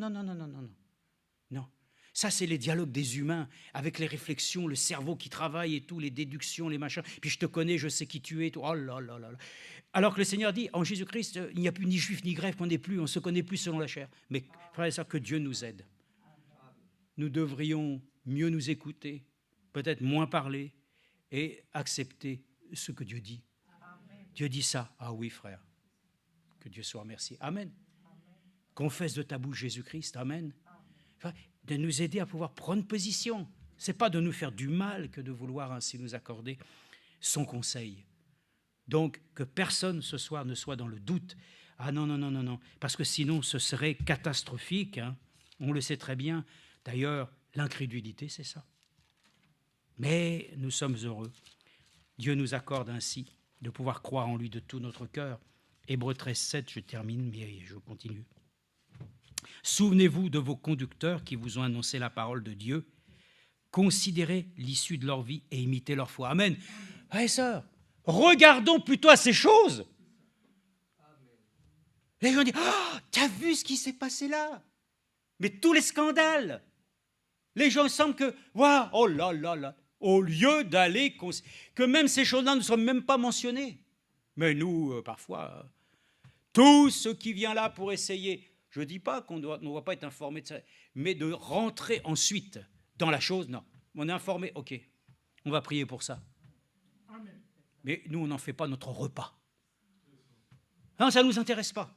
Non. Ça, c'est les dialogues des humains, avec les réflexions, le cerveau qui travaille et tout, les déductions, les machins. Puis je te connais, je sais qui tu es. Tout. Oh là là là là. Alors que le Seigneur dit, en Jésus-Christ, il n'y a plus ni juif ni grec, on ne se connaît plus selon la chair. Mais frères et sœurs, que Dieu nous aide. Nous devrions mieux nous écouter, peut-être moins parler et accepter ce que Dieu dit. Amen. Dieu dit ça. Ah oui, frère. Que Dieu soit remercié. Amen. Confesse de ta bouche Jésus-Christ. Amen. Enfin, de nous aider à pouvoir prendre position. Ce n'est pas de nous faire du mal que de vouloir ainsi nous accorder son conseil. Donc, que personne ce soir ne soit dans le doute. Ah non, non, non, non, non, parce que sinon ce serait catastrophique, hein. On le sait très bien. D'ailleurs, l'incrédulité, c'est ça. Mais nous sommes heureux. Dieu nous accorde ainsi de pouvoir croire en lui de tout notre cœur. Hébreux 13, 7, je termine, mais je continue. Souvenez-vous de vos conducteurs qui vous ont annoncé la parole de Dieu. Considérez l'issue de leur vie et imitez leur foi. Amen. Frères et sœurs, regardons plutôt à ces choses. Les gens disent, oh, t'as vu ce qui s'est passé là? Mais tous les scandales. Les gens semblent que, wow, oh là là là, au lieu d'aller, que même ces choses-là ne sont même pas mentionnées. Mais nous, parfois, tout ce qui vient là pour essayer, je ne dis pas qu'on ne doit pas être informé de ça, mais de rentrer ensuite dans la chose, non. On est informé, ok, on va prier pour ça. Mais nous, on n'en fait pas notre repas. Non, ça ne nous intéresse pas.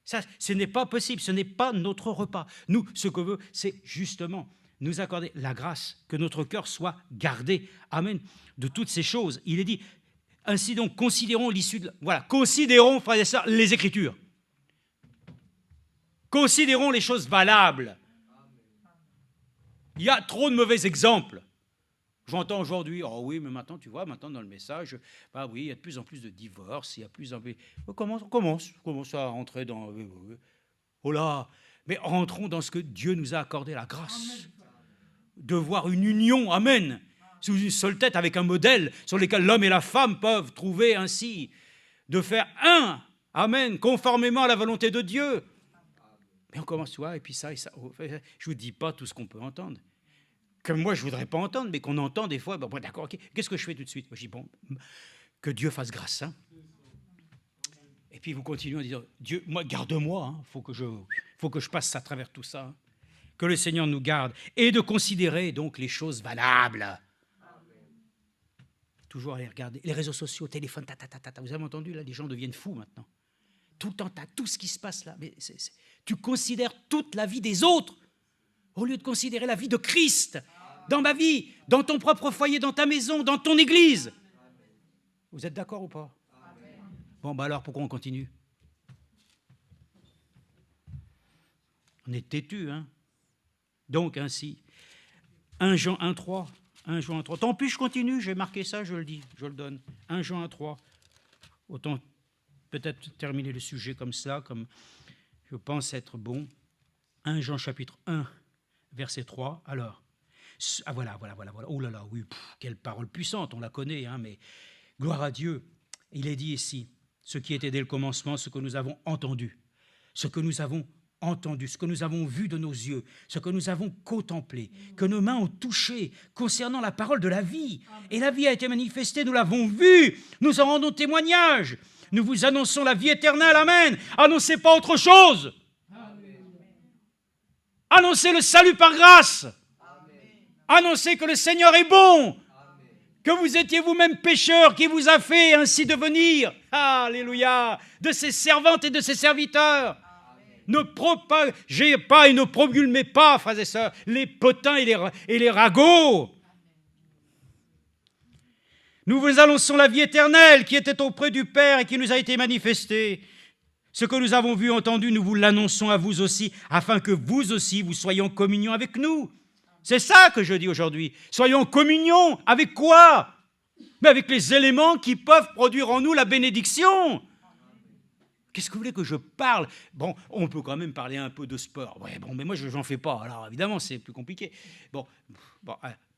Ça, ce n'est pas possible, ce n'est pas notre repas. Nous, ce qu'on veut, c'est justement nous accorder la grâce, que notre cœur soit gardé, amen, de toutes ces choses. Il est dit, ainsi donc, considérons l'issue de... Voilà, considérons, frères et sœurs, les Écritures. Considérons les choses valables. Il y a trop de mauvais exemples. J'entends aujourd'hui, oh oui, mais maintenant, tu vois, maintenant dans le message, bah oui, il y a de plus en plus de divorces, il y a de plus en plus... On commence à rentrer dans... Oh là, mais rentrons dans ce que Dieu nous a accordé, la grâce. De voir une union, amen, sous une seule tête, avec un modèle sur lequel l'homme et la femme peuvent trouver ainsi, de faire un, amen, conformément à la volonté de Dieu. Mais on commence, tu vois, et puis ça, et ça. Je ne vous dis pas tout ce qu'on peut entendre. Que moi, je ne voudrais pas entendre, mais qu'on entend des fois. Bon, d'accord, ok. Qu'est-ce que je fais tout de suite? Moi, je dis, bon, que Dieu fasse grâce. Hein. Et puis, vous continuez en disant, Dieu, moi, garde-moi. Il faut que je passe à travers tout ça. Hein. Que le Seigneur nous garde. Et de considérer, donc, les choses valables. Amen. Toujours aller regarder. Les réseaux sociaux, téléphone, Vous avez entendu, là, les gens deviennent fous maintenant. Tout le temps, tu as tout ce qui se passe là. Mais tu considères toute la vie des autres au lieu de considérer la vie de Christ dans ma vie, dans ton propre foyer, dans ta maison, dans ton église. Vous êtes d'accord ou pas? Bon, bah alors, pourquoi on continue? On est têtu, hein? Donc, ainsi, 1 Jean 1,3, 1 Jean 1,3. Tant pis, je continue, j'ai marqué ça, je le dis, je le donne. 1 Jean 1,3. Autant peut-être terminer le sujet comme ça, comme je pense être bon. 1 Jean chapitre 1, verset 3. Alors, voilà. Oh là là, oui, quelle parole puissante, on la connaît, hein, mais gloire à Dieu. Il est dit ici, ce qui était dès le commencement, ce que nous avons entendu, ce que nous avons entendu, ce que nous avons vu de nos yeux, ce que nous avons contemplé, que nos mains ont touché concernant la parole de la vie. Et la vie a été manifestée, nous l'avons vue, nous en rendons témoignage. Nous vous annonçons la vie éternelle, amen. Annoncez pas autre chose. Annoncez le salut par grâce. Annoncez que le Seigneur est bon. Que vous étiez vous-même pécheur, qui vous a fait ainsi devenir, alléluia, de ses servantes et de ses serviteurs. Ne propagez pas et ne promulguez pas, frères et sœurs, les potins et les ragots. Nous vous annonçons la vie éternelle qui était auprès du Père et qui nous a été manifestée. Ce que nous avons vu, entendu, nous vous l'annonçons à vous aussi, afin que vous aussi, vous soyez en communion avec nous. C'est ça que je dis aujourd'hui. Soyons en communion. Avec quoi? Mais avec les éléments qui peuvent produire en nous la bénédiction. Qu'est-ce que vous voulez que je parle? Bon, on peut quand même parler un peu de sport. Ouais, bon, mais moi, je n'en fais pas. Alors, évidemment, c'est plus compliqué. Bon,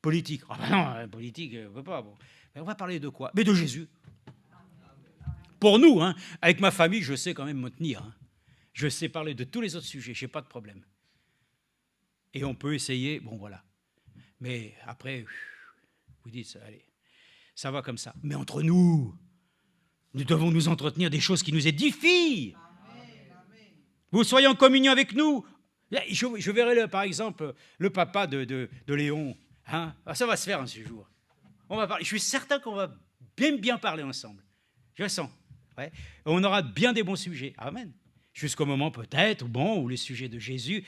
politique. Ah ben non, politique, on ne peut pas. Bon. On va parler de quoi? Mais de Jésus. Pour nous, hein, avec ma famille, je sais quand même me tenir. Hein. Je sais parler de tous les autres sujets, je n'ai pas de problème. Et on peut essayer, bon voilà. Mais après, vous dites, allez, ça va comme ça. Mais entre nous, nous devons nous entretenir des choses qui nous édifient. Amen. Vous soyez en communion avec nous. Je verrai, par exemple, le papa de Léon. Hein. Ça va se faire un ce jour. On va parler. Je suis certain qu'on va bien parler ensemble. Je le sens. Ouais. On aura bien des bons sujets. Amen. Jusqu'au moment peut-être où le sujet de Jésus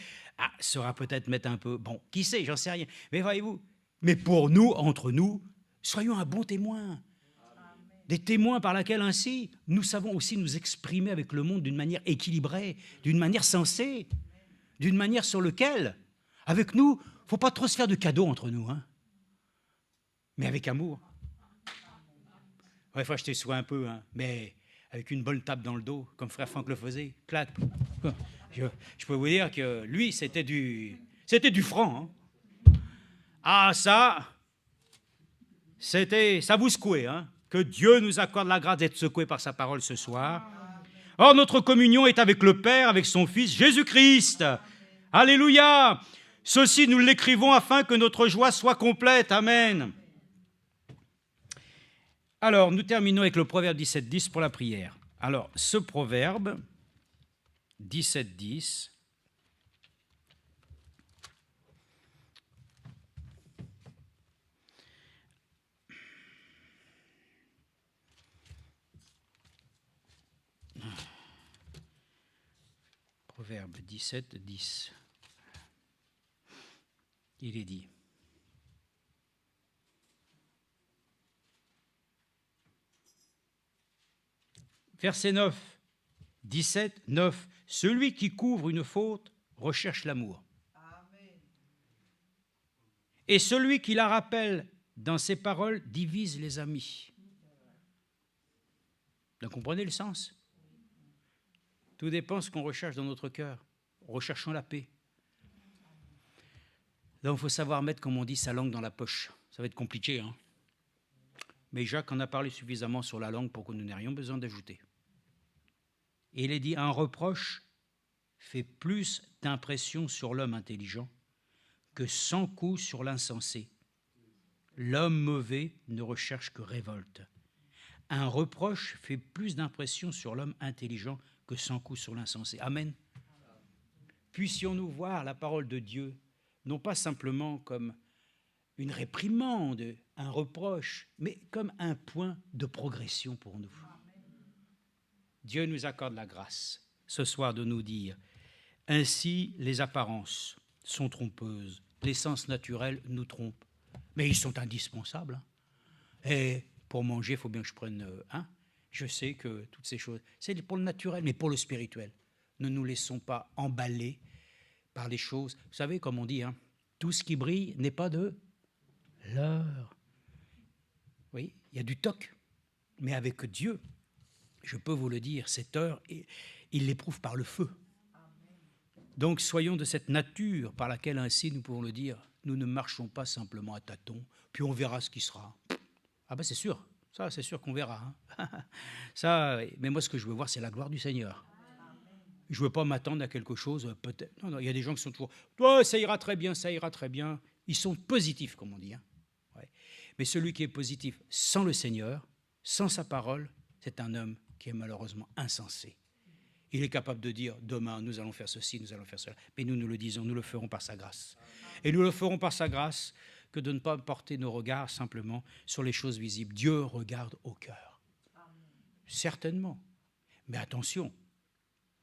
sera peut-être mettre un peu... Bon, qui sait, j'en sais rien. Mais voyez-vous, mais pour nous, entre nous, soyons un bon témoin. des témoins par laquelle ainsi nous savons aussi nous exprimer avec le monde d'une manière équilibrée, d'une manière sensée, d'une manière sur laquelle, avec nous, il ne faut pas trop se faire de cadeaux entre nous, hein, mais avec amour. Ouais, faut acheter soin un peu, hein, mais avec une bonne tape dans le dos, comme frère Franck le faisait, clac. Je peux vous dire que lui, c'était du franc. Hein. Ah, ça vous secouait, hein. Que Dieu nous accorde la grâce d'être secoués par sa parole ce soir. Or, notre communion est avec le Père, avec son Fils, Jésus-Christ. Alléluia. Ceci, nous l'écrivons afin que notre joie soit complète. Amen. Alors, nous terminons avec le proverbe 17:10 pour la prière. Alors, ce proverbe 17:10, Proverbe 17:10, il est dit. Verset 9, 17, 9. Celui qui couvre une faute recherche l'amour. Et celui qui la rappelle dans ses paroles divise les amis. Vous comprenez le sens? Tout dépend de ce qu'on recherche dans notre cœur. Recherchons la paix. Là, il faut savoir mettre, comme on dit, sa langue dans la poche. Ça va être compliqué, hein? Mais Jacques en a parlé suffisamment sur la langue pour que nous n'ayons besoin d'ajouter. Et il est dit, un reproche fait plus d'impression sur l'homme intelligent que 100 coups sur l'insensé. L'homme mauvais ne recherche que révolte. Un reproche fait plus d'impression sur l'homme intelligent que 100 coups sur l'insensé. Amen. Puissions-nous voir la parole de Dieu, non pas simplement comme une réprimande, un reproche, mais comme un point de progression pour nous. Dieu nous accorde la grâce ce soir de nous dire, ainsi les apparences sont trompeuses, les sens naturels nous trompent, mais ils sont indispensables. Et pour manger, il faut bien que je prenne un. Je sais que toutes ces choses, c'est pour le naturel, mais pour le spirituel. Ne nous laissons pas emballer par les choses. Vous savez, comme on dit, hein, tout ce qui brille n'est pas de l'or. Oui, il y a du toc, mais avec Dieu, je peux vous le dire, cette heure, il l'éprouve par le feu. Donc, soyons de cette nature par laquelle ainsi, nous pouvons le dire, nous ne marchons pas simplement à tâtons, puis on verra ce qui sera. Ah ben c'est sûr, ça c'est sûr qu'on verra. Hein. Ça, mais moi ce que je veux voir, c'est la gloire du Seigneur. Je ne veux pas m'attendre à quelque chose, peut-être. Non, il y a des gens qui sont toujours, oh, ça ira très bien, ça ira très bien. Ils sont positifs, comme on dit. Hein. Ouais. Mais celui qui est positif sans le Seigneur, sans sa parole, c'est un homme qui est malheureusement insensé. Il est capable de dire, demain, nous allons faire ceci, nous allons faire cela. Mais nous le disons, nous le ferons par sa grâce. Et nous le ferons par sa grâce que de ne pas porter nos regards simplement sur les choses visibles. Dieu regarde au cœur. Certainement. Mais attention,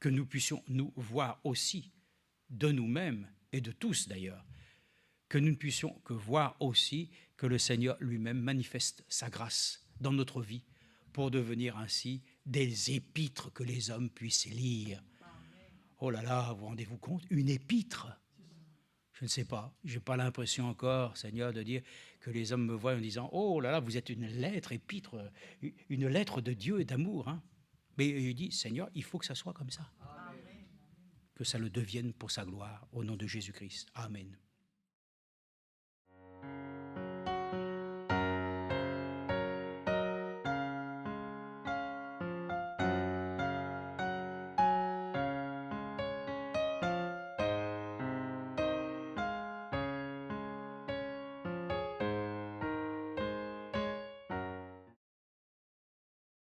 que nous puissions nous voir aussi de nous-mêmes, et de tous d'ailleurs, que nous ne puissions que voir aussi que le Seigneur lui-même manifeste sa grâce dans notre vie pour devenir ainsi des épîtres que les hommes puissent lire. Oh là là, vous rendez-vous compte? Une épître? Je ne sais pas, je n'ai pas l'impression encore, Seigneur, de dire que les hommes me voient en disant « Oh là là, vous êtes une lettre, épître, une lettre de Dieu et d'amour. Hein. » Mais il dit « Seigneur, il faut que ça soit comme ça. » Que ça le devienne pour sa gloire, au nom de Jésus-Christ. Amen.